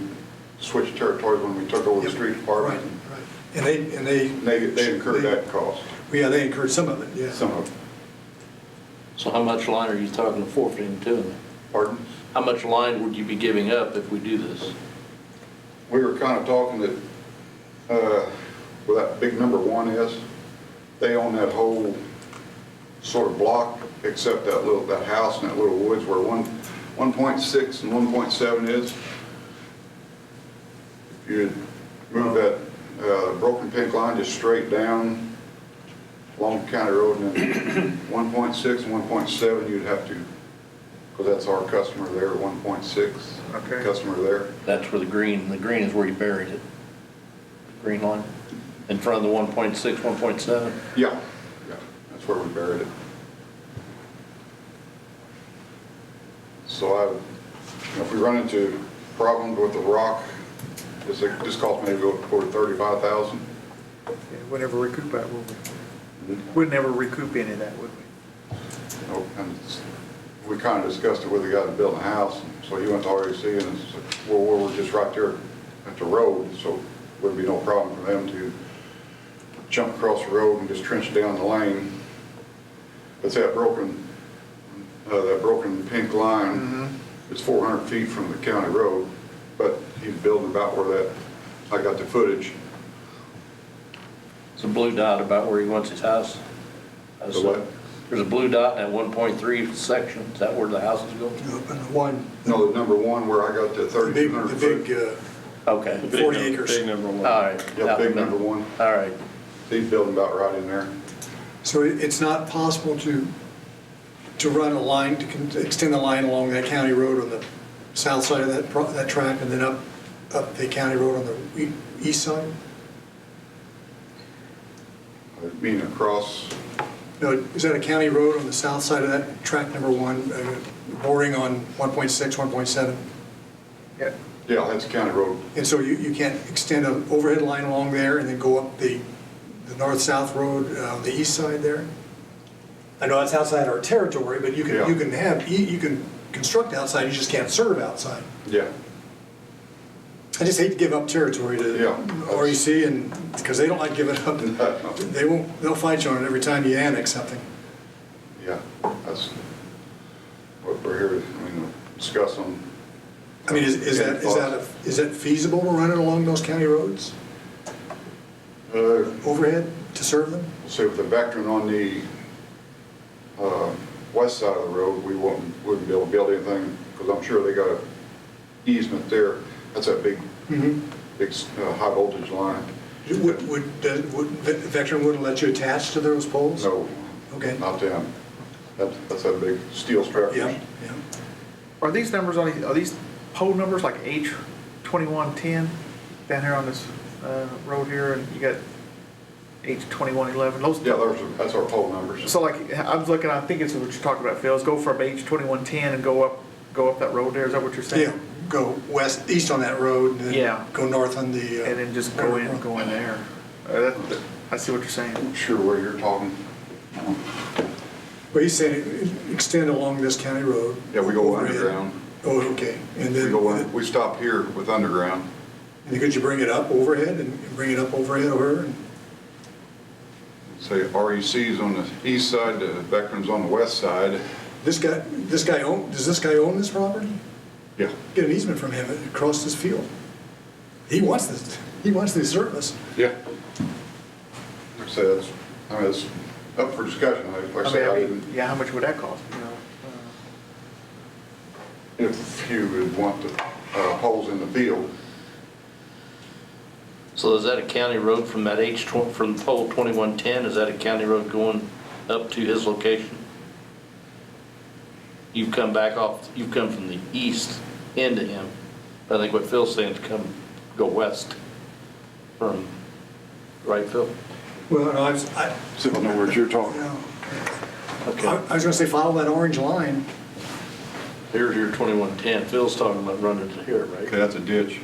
switch territories when we took over the street department? Right. And they incurred that cost. Yeah, they incurred some of it, yeah. Some of it. So how much line are you talking forfeiting to them? Pardon? How much line would you be giving up if we do this? We were kind of talking that, where that big number 1 is, they own that whole sort of block, except that house and that little woods where 1.6 and 1.7 is. If you move that broken pink line just straight down along the county road, and then 1.6 and 1.7 you'd have to, because that's our customer there, 1.6 Okay. customer there. That's where the green is where you buried it. Green line, in front of the 1.6, 1.7? Yeah, that's where we buried it. So if we run into problems with the rock, this cost maybe over $35,000. Yeah, we'd never recoup that, would we? We'd never recoup any of that, would we? Nope, and we kind of discussed it with the guy that built the house, so he went to REC and said, well, we're just right there at the road, so it wouldn't be no problem for them to jump across the road and just trench down the lane. But that broken pink line is 400 feet from the county road, but he's building about where that, I got the footage. It's a blue dot about where he wants his house. The what? There's a blue dot in that 1.3 section. Is that where the house is going? Up in the one, No, the number 1 where I got the the 3,200 foot. big Okay. 40 acres. Big number 1. All right. Yeah, big number 1. All right. He's building about right in there. So it's not possible to run a line, to extend the line along that county road on the south side of that track and then up the county road on the east side? I mean across, No, is that a county road on the south side of that track number 1, boring on 1.6, 1.7? Yeah. yeah, that's county road. And so you can't extend an overhead line along there and then go up the north-south road on the east side there? I know that's outside our territory, but you can construct outside, you just can't serve outside. Yeah. I just hate to give up territory to Yeah. REC, and, because they don't like giving up. They won't, they'll fight you on it every time you annex something. Yeah, that's what we're here to, discuss on. I mean, is that feasible to run it along those county roads, overhead, to serve them? So with the veteran on the west side of the road, we wouldn't be able to build anything, because I'm sure they got an easement there. That's that big high voltage line. Would the veteran wouldn't let you attach to those poles? No, Okay. not them. That's that big steel structure. Yeah, yeah. Are these numbers are these pole numbers like H2110 down here on this road here, and you got H2111? Those. Yeah, that's our pole numbers. So like I was looking, I think it's what you're talking about, Phil. Is go from H2110 and go up that road there. Is that what you're saying? Yeah, go east on that road, and Yeah. then go north on the. And then just go in there. I see what you're saying. I'm sure where you're talking. Well, he's saying extend along this county road. Yeah, we go overhead. underground. Oh, okay. And then. We stop here with underground. And could you bring it up overhead and bring it up overhead over? And Say REC's on the east side, the veterans on the west side. does this guy own this property? Yeah. Get an easement from him across this field. He wants this service. Yeah. Like I said, it's up for discussion. Like I said, I didn't, Yeah, how much would that cost? if you would want the poles in the field. So is that a county road from that from pole 2110? Is that a county road going up to his location? You've come from the east into him. I think what Phil's saying is go west from, right, Phil? Well, no, So in other words, you're talking. Okay. I was gonna say follow that orange line. Here's your 2110. Phil's talking about running to here, right? Okay, that's a ditch.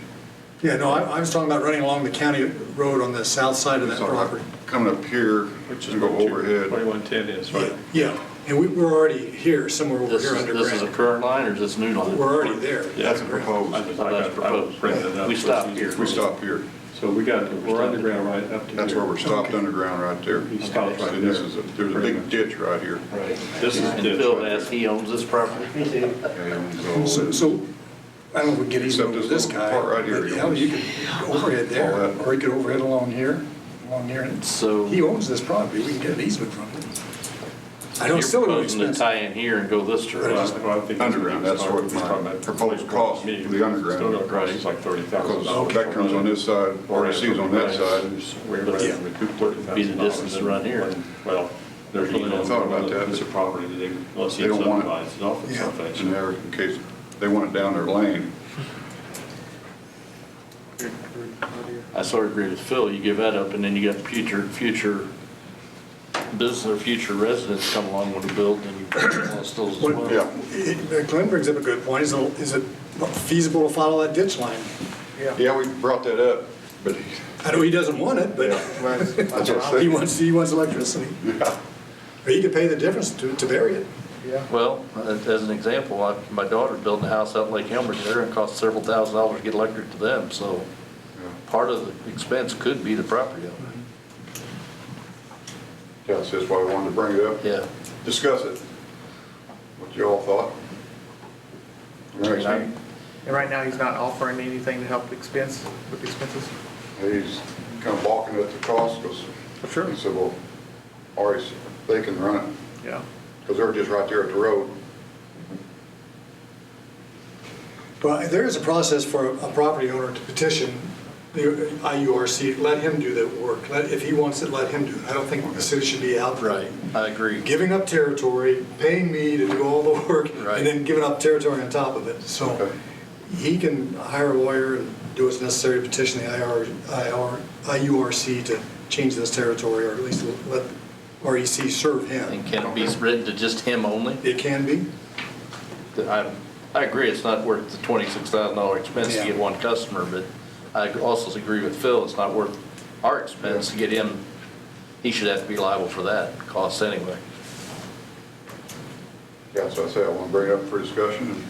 Yeah, no, I was talking about running along the county road on the south side of that Talking about property. Coming up here, Which is and go what overhead. 2110 is, right? Yeah, and we're already here, somewhere over This here is a underground. current line or is this new line? We're already there. Yeah, That's proposed. I That's got proposed. printed it up. We stopped here. We stop here. So we're underground right up to here. That's where we're stopped underground right there. He stops right And this there. is, there's a big ditch right here. Right. This is And ditch Phil right asked, he owns this property? And So, I don't know if we can get Except easement with this this little guy. part right here, but he hell, owns. you could overhead there, All that. or you could overhead along here. And So he owns this property, we can get an easement from him. I don't, you're still don't proposing to expensive. tie in here and go this Well, direction? I think Underground, that's what my proposed cost for the underground. Still gonna cost us like $30,000. Because veterans on this side, REC's on that side. We're ready to recoup $30,000. Be the distance to run here. Well, there's really no Thought about that. piece of property that unless They he don't want it. subdivides it off in Yeah. some In fashion. there, in case they want it down their lane. I sort of agree with Phil, you give that up and then you got future business or future residents come along with a build and you lost those as well. Yeah. Glenn brings up a good point, is it feasible to follow that ditch line? Yeah, we brought that up, but I know he doesn't want it, but that's what I'm he saying. wants electricity. Yeah. Or he could pay the difference to bury it. Well, as an example, my daughter's building a house out in Lake Elmer, they're gonna cost several $1,000s to get electric to them, so part of the expense could be the property owner. Yeah, so that's why we wanted to bring it up. Yeah. Discuss it. What you all thought. Next meeting. And right now, he's not offering anything to help with expenses? He's kind of balking at the cost because Sure. he said, well, always, they can run it Yeah. because they're just right there at the road. Well, there is a process for a property owner to petition the IURC, let him do the work. If he wants it, let him do it. I don't think the city should be out Right, I agree. giving up territory, paying me to do all the work, Right. and then giving up territory on top of it. So Okay. he can hire a lawyer and do what's necessary to petition the IURC to change this territory, or at least let REC serve him. And can it be written to just him only? It can be. I agree, it's not worth the $26,000 expense to Yeah. get one customer, but I also agree with Phil, it's not worth our expense to get him. He should have to be liable for that cost anyway. Yeah, so I say I want to bring it up for discussion.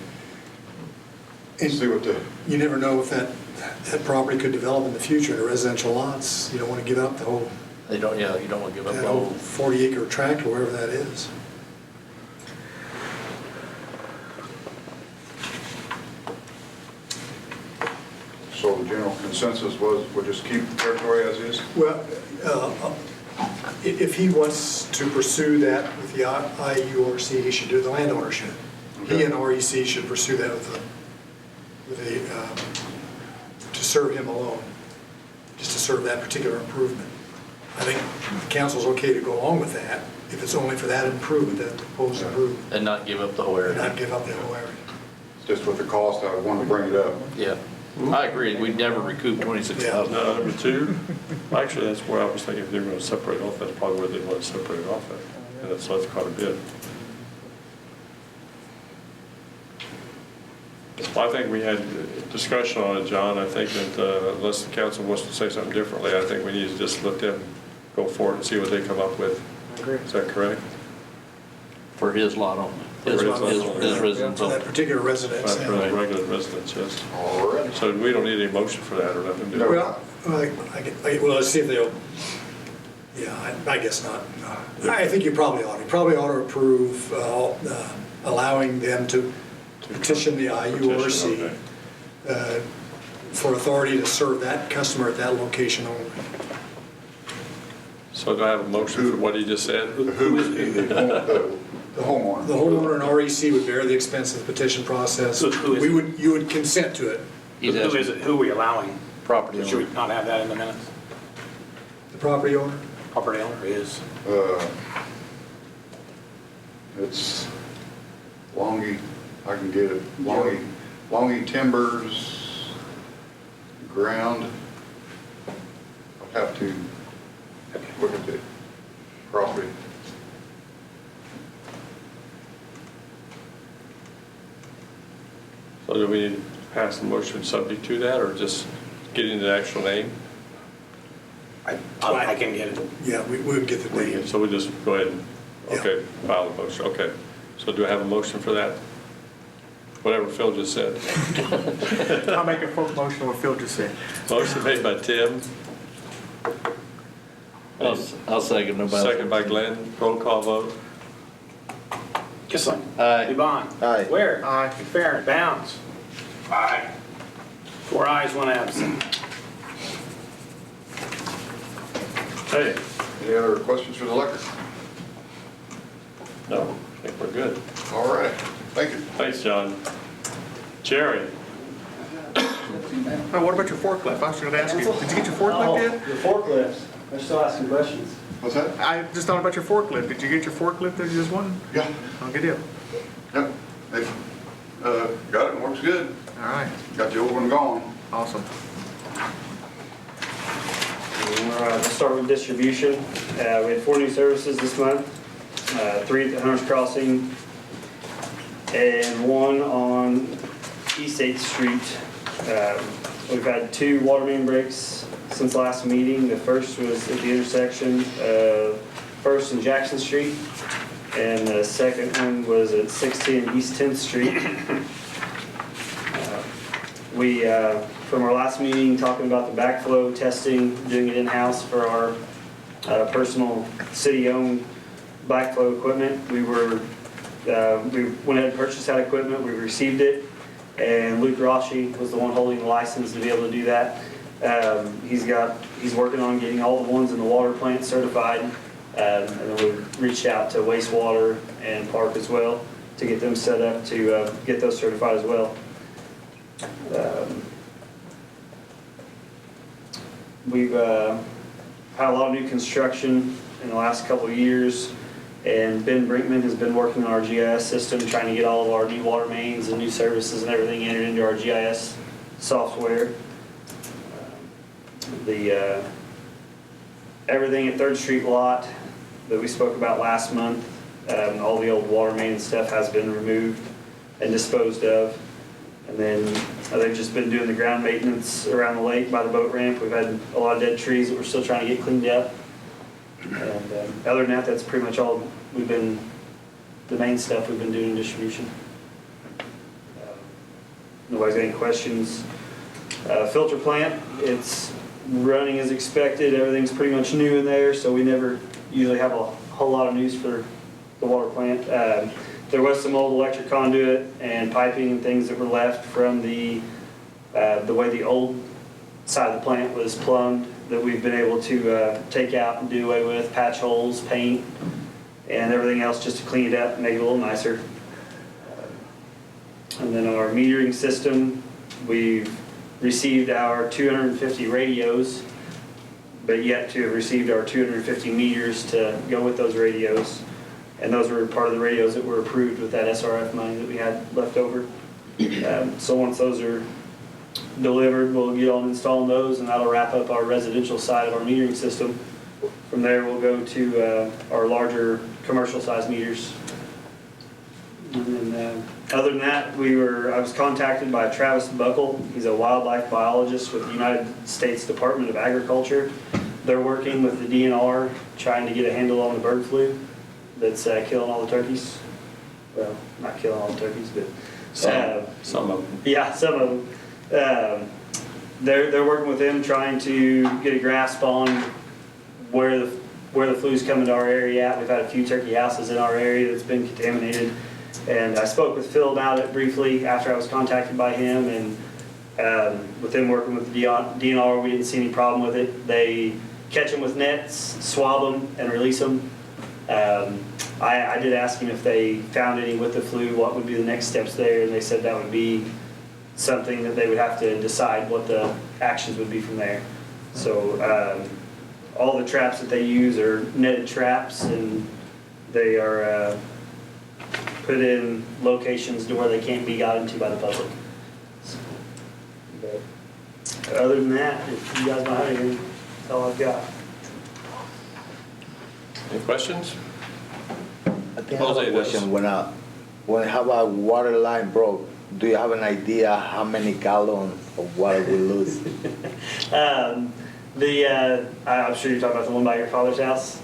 And See what the, you never know if that property could develop in the future into residential lots. You don't want to give up the whole, You don't want to give up that the whole whole. 40-acre tract or wherever that is. so the general consensus was, we'll just keep the territory as is? Well, if he wants to pursue that with the IURC, he should do, the landowner should. He Okay. and REC should pursue that to serve him alone, just to serve that particular improvement. I think the council's okay to go along with that if it's only for that improvement, that proposed improvement, And not give up the whole and not area. give up the whole area. Just with the cost, I wanted to bring it up. Yeah, I agree, we'd never recoup 26,000. No, number two, actually, that's where I was thinking if they were going to separate off, that's probably where they want to separate it off at. And that's quite a bit. Well, I think we had discussion on it, John. I think that unless the council wants to say something differently, I think we need to just let them go forward and see what they come up with. I agree. Is that correct? For his lot only. His For his lot only. his residence For that only. particular residence. For the regular residents, yes. All right. So we don't need any motion for that or nothing, do we? Well, let's see if they'll, yeah, I guess not. I think you probably ought to approve allowing them to petition the IURC okay. for authority to serve that customer at that location only. So do I have a motion for what he just said? Who is the homeowner? The homeowner and REC would bear the expense of the petition process. Who is it? You would consent to it. He's Who asking is it? Who are we allowing? property Should we owner. not have that in the minutes? The property owner? Property owner is. It's Longy, I can get it, Longy Timbers Ground. I'll have to look at the property. So do we need to pass the motion subject to that or just getting the actual name? I can get it. Yeah, we would get the name. So we just go ahead and, Yeah. okay, file the motion, okay. So do I have a motion for that? Whatever Phil just said. I'll make a full motion of what Phil just said. Motion made by Tim, I'll second nobody. second by Glenn, roll call vote. Kissling. Aye. Dubon. Aye. Ware. Aye. McFerrin. Bounds. Aye. 4 ayes, 1 absent. Hey, Any other questions for the liquor? no, I think we're good. All right, thank you. Thanks, John. Jerry? Oh, what about your forklift? I was going to ask you, did you get your forklift yet? The forklifts, they're still asking questions. What's that? I just thought about your forklift. Did you get your forklift that you just won? Yeah, Oh, good deal. yep, they, got it, and works good. All right, Got the old one gone. awesome. All right, let's start with distribution. We had 4 new services this month, 3 at Hunter's Crossing, and 1 on East 8th Street. We've had 2 water main breaks since last meeting. The first was at the intersection of 1st and Jackson Street, and the second one was at 16 and East 10th Street. We, from our last meeting, talking about the backflow testing, doing it in-house for our personal city-owned backflow equipment. We went ahead and purchased that equipment, we received it, and Luke Rossi was the one holding the license to be able to do that. He's working on getting all the ones in the water plant certified, and then we reached out to wastewater and park as well to get them set up to get those certified as well. We've had a lot of new construction in the last couple of years, and Ben Brinkman has been working on our GIS system, trying to get all of our new water mains and new services and everything entered into our GIS software. Everything at 3rd Street lot that we spoke about last month, all the old water main stuff has been removed and disposed of. And then they've just been doing the ground maintenance around the lake by the boat ramp. We've had a lot of dead trees that we're still trying to get cleaned up. And other than that, that's pretty much all the main stuff we've been doing in distribution. nobody's got any questions. Filter plant, it's running as expected. Everything's pretty much new in there, so we never usually have a whole lot of news for the water plant. There was some old electric conduit and piping and things that were left from the way the old side of the plant was plumbed that we've been able to take out and do away with, patch holes, paint, and everything else just to clean it up and make it a little nicer. And then our metering system, we've received our 250 radios, but yet to have received our 250 meters to go with those radios. And those were part of the radios that were approved with that SRF money that we had left over. So once those are delivered, we'll get on installing those, and that'll wrap up our residential side of our metering system. From there, we'll go to our larger commercial size meters. And then, other than that, I was contacted by Travis Buckle. He's a wildlife biologist with the United States Department of Agriculture. They're working with the DNR, trying to get a handle on the bird flu that's killing all the turkeys. Well, not killing all the turkeys, but Some of them. yeah, some of them. They're working with them, trying to get a grasp on where the flu's coming to our area at. We've had a few turkey houses in our area that's been contaminated. And I spoke with Phil about it briefly after I was contacted by him, and with them working with the DNR, we didn't see any problem with it. They catch them with nets, swab them, and release them. I did ask him if they found any with the flu, what would be the next steps there, and they said that would be something that they would have to decide what the actions would be from there. So all the traps that they use are netted traps, and they are put in locations to where they can't be got into by the public. But other than that, if you guys don't have anything, that's all I've got. Any questions? I think I have a question. When have a water line broke, do you have an idea how many gallons of water we lose? I'm sure you're talking about the one by your father's house.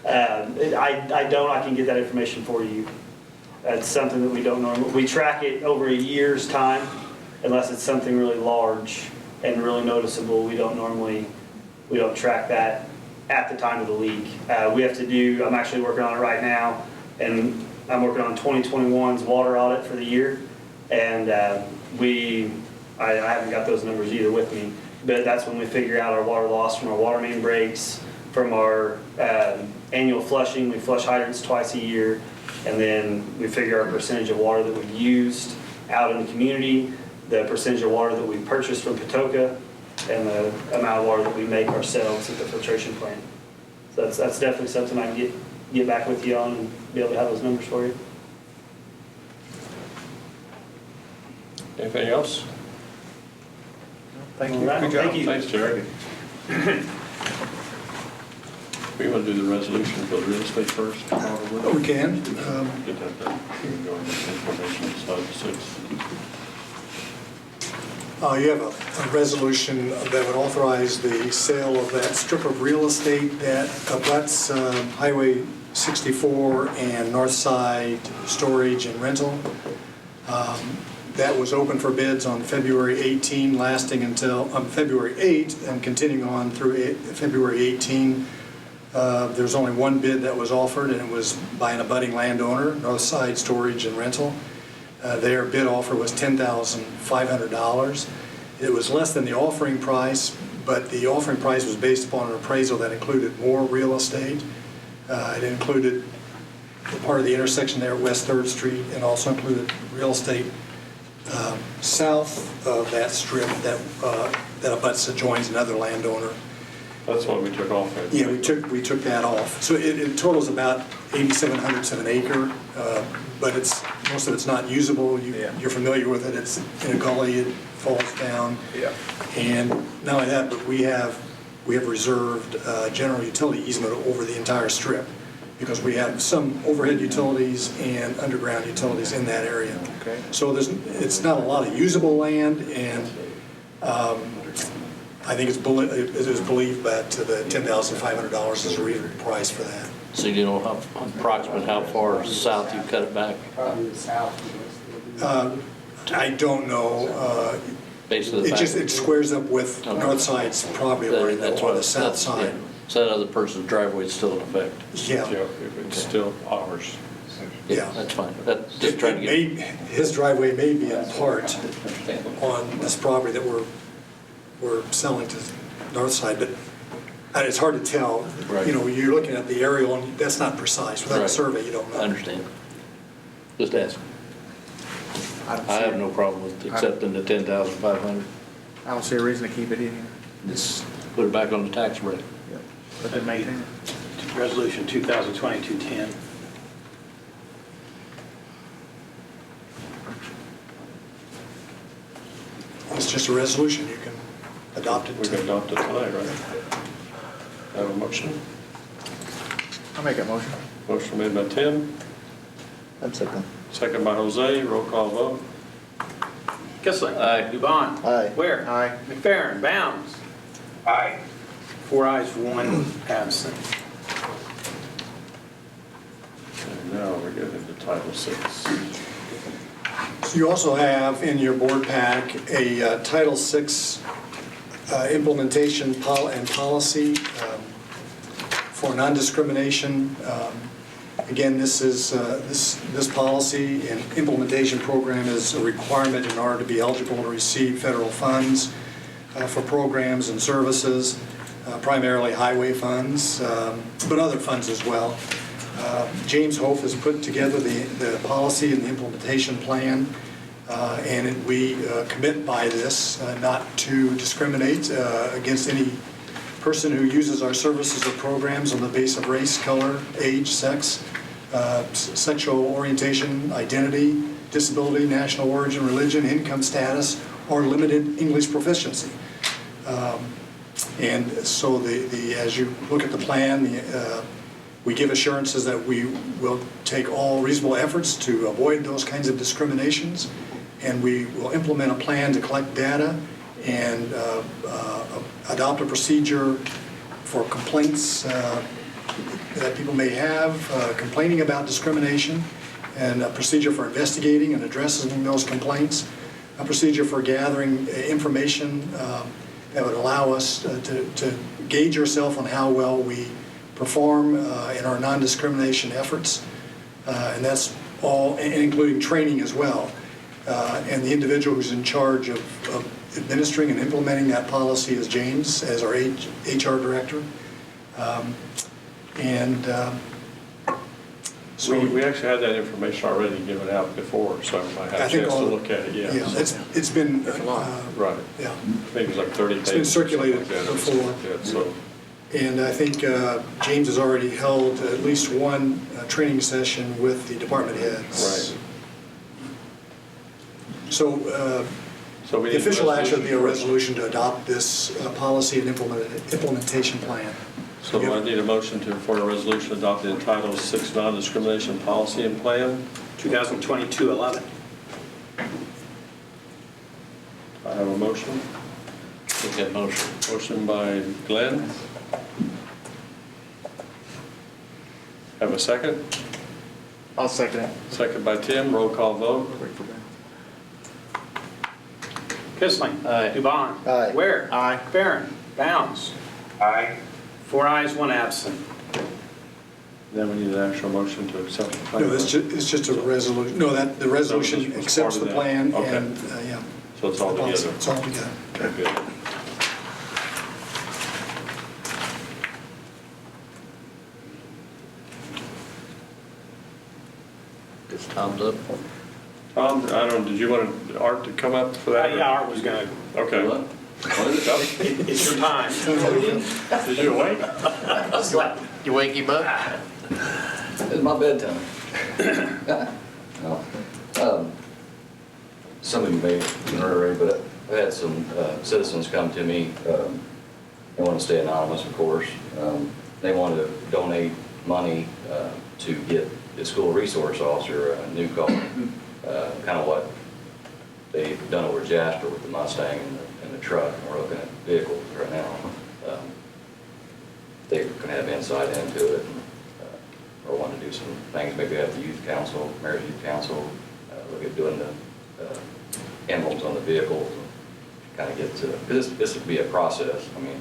I don't. I can get that information for you. That's something that we don't normally. We track it over a year's time, unless it's something really large and really noticeable. We don't track that at the time of the leak. We have to do. I'm actually working on it right now, and I'm working on 2021's water audit for the year, and I haven't got those numbers either with me. But that's when we figure out our water loss from our water main breaks, from our annual flushing. We flush hydrants twice a year, and then we figure our percentage of water that we've used out in the community, the percentage of water that we purchased from Patoka, and the amount of water that we make ourselves at the filtration plant. So that's definitely something I can get back with you on and be able to have those numbers for you. Anything else? Thank you. All right. Good job. Thank you. Thanks, Jerry. We want to do the resolution for the real estate first, probably. We can. Get that done. We can go into information on slide 6. You have a resolution that would authorize the sale of that strip of real estate that abuts Highway 64 and North Side Storage and Rental. That was open for bids on February 18, lasting until February 8 and continuing on through February 18. There's only one bid that was offered, and it was by an abutting landowner, North Side Storage and Rental. Their bid offer was $10,500. It was less than the offering price, but the offering price was based upon an appraisal that included more real estate. It included the part of the intersection there at West 3rd Street, and also included real estate south of that strip that abuts adjoins another landowner. That's what we took off. Yeah, we took that off. So it totals about 87 hundredths of an acre, but most of it's not usable. You're familiar with it. It's in a gully. It falls down. Yeah. And not only that, but we have reserved general utility easement over the entire strip, because we have some overhead utilities and underground utilities in that area. Okay. So it's not a lot of usable land, and I think it is believed that the $10,500 is a reasonable price for that. So you know approximately how far south you cut it back? To I don't know. Base of the It squares up with Okay. north side's property line, That's though, why on the south side. So that other person's driveway is still in effect? Yeah, If it's still ours. yeah. That's fine. That's just trying to get. His driveway may be in part on this property that we're selling to the north side, but it's hard to tell. Right. You know, you're looking at the aerial, and that's not precise. Without a Right. survey, you don't I know. understand. Just ask. I have no problem with accepting the 10,500. I don't see a reason to keep it in here. Just put it back on the tax rate. Let them maintain it. Resolution 2020-210. It's just a resolution. You can adopt it. We can adopt it tonight, right? Have a motion? I'll make that motion. Motion made by Tim, One second. second by Jose, roll call vote. Kissling. Aye. Dubon. Aye. Ware. Aye. McFerrin. Bounds. Aye. 4 ayes, 1 absent. And now we get into Title VI. So you also have in your board pack a Title VI implementation and policy for non-discrimination. Again, this is this policy and implementation program is a requirement in order to be eligible to receive federal funds for programs and services, primarily highway funds, but other funds as well. James Hope has put together the policy and the implementation plan, and we commit by this not to discriminate against any person who uses our services or programs on the basis of race, color, age, sex, sexual orientation, identity, disability, national origin, religion, income status, or limited English proficiency. And so as you look at the plan, we give assurances that we will take all reasonable efforts to avoid those kinds of discriminations, and we will implement a plan to collect data and adopt a procedure for complaints that people may have complaining about discrimination, and a procedure for investigating and addressing those complaints, a procedure for gathering information that would allow us to gauge ourselves on how well we perform in our non-discrimination efforts, and that's all, and including training as well. And the individual who's in charge of administering and implementing that policy is James, as our HR director. So We actually had that information already given out before, so I had a chance to look at it, yeah. Yeah, it's been, Right. yeah. I think it was like 30 pages. It's been circulated or something like that. before. Yeah, so, And I think James has already held at least one training session with the department heads. right. So So we the need a official action would be a resolution. resolution to adopt this policy and implementation plan. So I need a motion for a resolution adopting the Title VI non-discrimination policy and plan. 2022-11. I have a motion. Make that motion. Motion by Glenn. Have a second? I'll second it. Second by Tim, roll call vote. Kissling. Aye. Dubon. Aye. Ware. Aye. McFerrin. Bounds. Aye. 4 ayes, 1 absent. Then we need an actual motion to accept the plan. No, it's just a resolution, no, the resolution was accepts part the of that. plan Okay. and, yeah. So it's all the policy. together. It's all together. Okay, good. It's time's up. Tom, I don't, did you want Art to come up for that? Yeah, Art was going to, Okay. What? What is it? it's your time. Did you awake? You wake him up? It's my bedtime. No. Some of you may have heard already, but I've had some citizens come to me. They want to stay anonymous, of course. They want to donate money to get the school resource officer a new car, kind of what they've done over Jasper with the Mustang and the truck. And we're looking at vehicles right now. They can have insight into it, or want to do some things, maybe have the youth council, mayor's youth council, look at doing the emblems on the vehicles, kind of get to, this would be a process, I mean,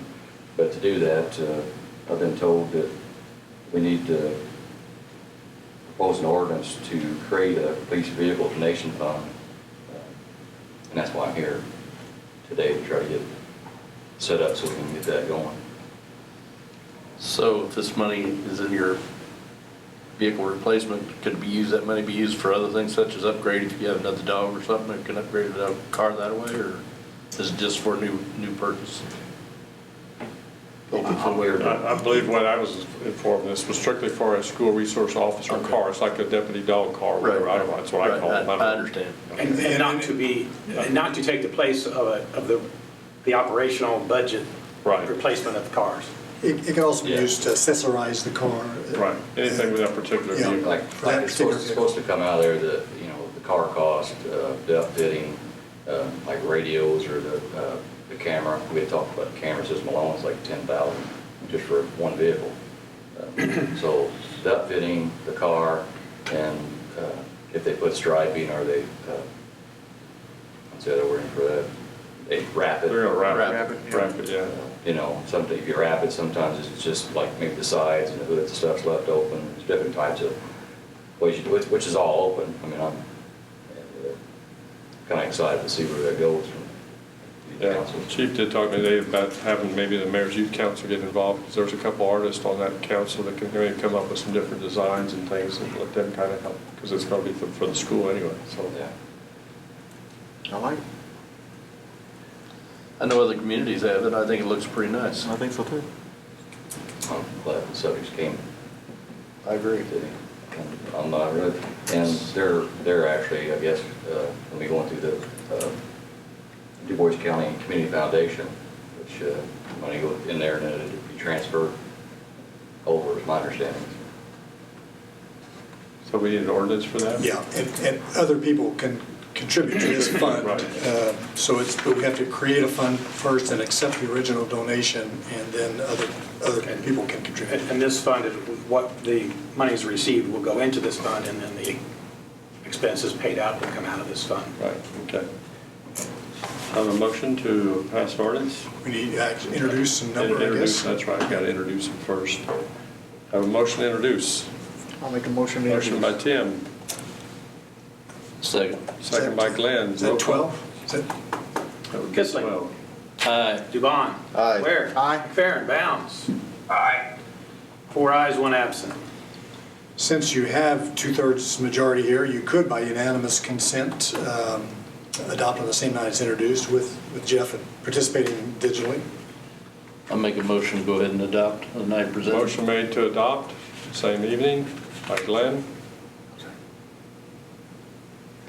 but to do that, I've been told that we need to propose an ordinance to create a police vehicle donation fund, and that's why I'm here today, to try to get set up so we can get that going. So if this money is in your vehicle replacement, could it be used, that money be used for other things such as upgrade if you have another dog or something, you can upgrade the car that way, or is it just for new purpose? I believe what I was informed, this was strictly for a school resource officer car. It's like a deputy dog car, or whatever. I don't know, that's what I call it. I understand. And not to be, not to take the place of the operational budget replacement of the cars. It can also be used to accessorize the car. Right, anything with that particular Yeah. vehicle. Like it's supposed to come out of there, the car cost, the upfitting, like radios or the camera. We had talked about the camera system alone, it's like $10,000 just for one vehicle. So the upfitting, the car, and if they put striping, or they, what's the other word for that? They wrap it. They're gonna wrap it, yeah. You know, something, if you wrap it, sometimes it's just like maybe the sides and the hood, the stuff's left open. There's different types of ways you do it, which is all open. I mean, I'm kind of excited to see where that goes from the Yeah, council. Chief did talk to me today about having maybe the Mayor's Youth Council get involved, because there's a couple artists on that council that can maybe come up with some different designs and things, and let them kind of help, because it's going to be for the school anyway, so. Yeah. I like it. I know other communities have it, I think it looks pretty nice. I think so too. I'm glad the subjects came. I agree. I'm not really, and they're actually, I guess, when we going through the Du Bois County Community Foundation, which money goes in there and then it'd be transferred over, is my understanding. So we need an ordinance for that? Yeah, and other people can contribute to this fund. Right. But we have to create a fund first and accept the original donation, and then other people can contribute. And this fund, what the monies received will go into this fund, and then the expenses paid out will come out of this fund. Right, okay. Have a motion to pass an ordinance? We need to actually introduce and number, I Introduce, guess. that's right, got to introduce them first. Have a motion to introduce. I'll make a motion to Motion by introduce. Tim, second by Glenn. Is that 12? Is that? That would be Kissling. 12. Aye. Dubon. Aye. Ware. Aye. McFerrin. Bounds. Aye. 4 ayes, 1 absent. Since you have 2/3 majority here, you could, by unanimous consent, adopt on the same night it's introduced with Jeff participating digitally. I'll make a motion to go ahead and adopt the night presented. Motion made to adopt, same evening, by Glenn,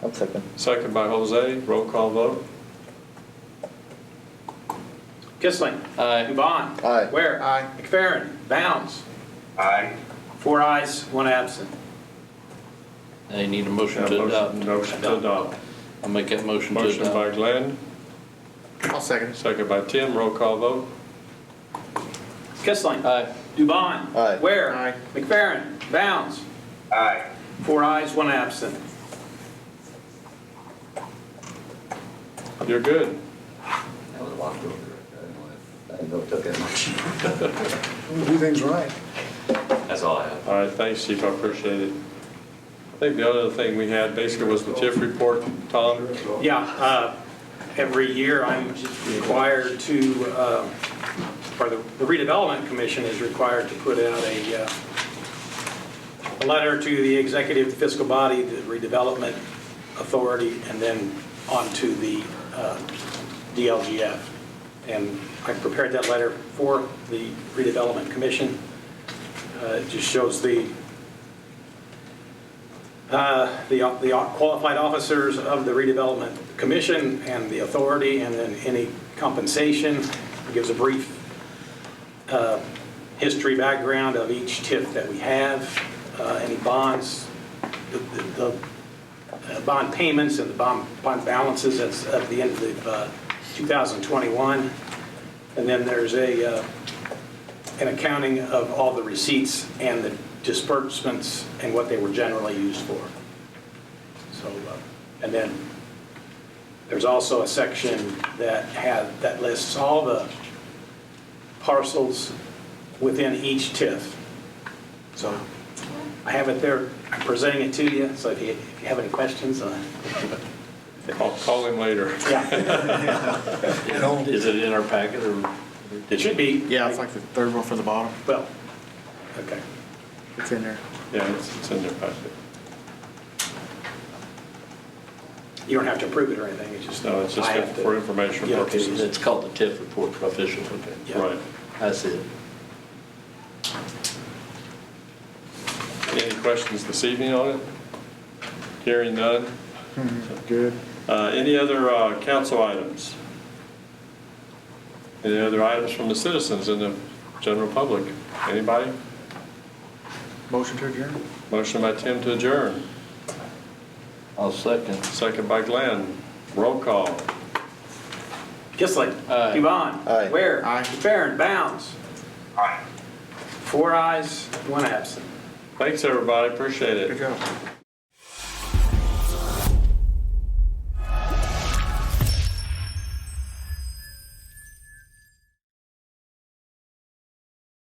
I'll second. second by Jose, roll call vote. Kissling. Aye. Dubon. Aye. Ware. Aye. McFerrin. Bounds. Aye. 4 ayes, 1 absent. I need a motion Have to a adopt. Motion to adopt. I'll make that motion to Motion by adopt. Glenn, I'll second. second by Tim, roll call vote. Kissling. Aye. Dubon. Aye. Ware. Aye. McFerrin. Bounds. Aye. 4 ayes, 1 absent. You're good. That was a lot over. I didn't know it took that much. We do things right. That's all I have. All right, thanks, Chief, I appreciate it. I think the other thing we had basically was the TIF report, Tom. Yeah, every year I'm required to, or the redevelopment commission is required to put out a letter to the executive fiscal body, the redevelopment authority, and then on to the DLGF. And I prepared that letter for the redevelopment commission. It just shows the qualified officers of the redevelopment commission and the authority, and then any compensation. It gives a brief history background of each TIF that we have, any bonds, the bond payments and the bond balances as of the end of 2021. And then there's an accounting of all the receipts and the disbursements and what they were generally used for. So, and then There's also a section that lists all the parcels within each TIF. So I have it there, I'm presenting it to you, so if you have any questions, Call him later. yeah. Is it in our packet or? It should be. Yeah, it's like the third one from the bottom. Well, okay. It's in there. Yeah, it's in their packet. You don't have to approve it or anything, it's just. No, it's just I have to- for information Yeah, okay. purposes. It's called the TIF report official, okay. Yeah. Right. I see it. Any questions this evening on it? Hearing none. Good. Any other council items? Any other items from the citizens in the general public? Anybody? Motion to adjourn? Motion by Tim to adjourn. I'll second. Second by Glenn. Roll call. Kissling. Aye. Yvonne. Aye. Ware. Aye. Barron. Bounds. Aye. 4 ayes, 1 absent. Thanks, everybody. Appreciate it. Good job.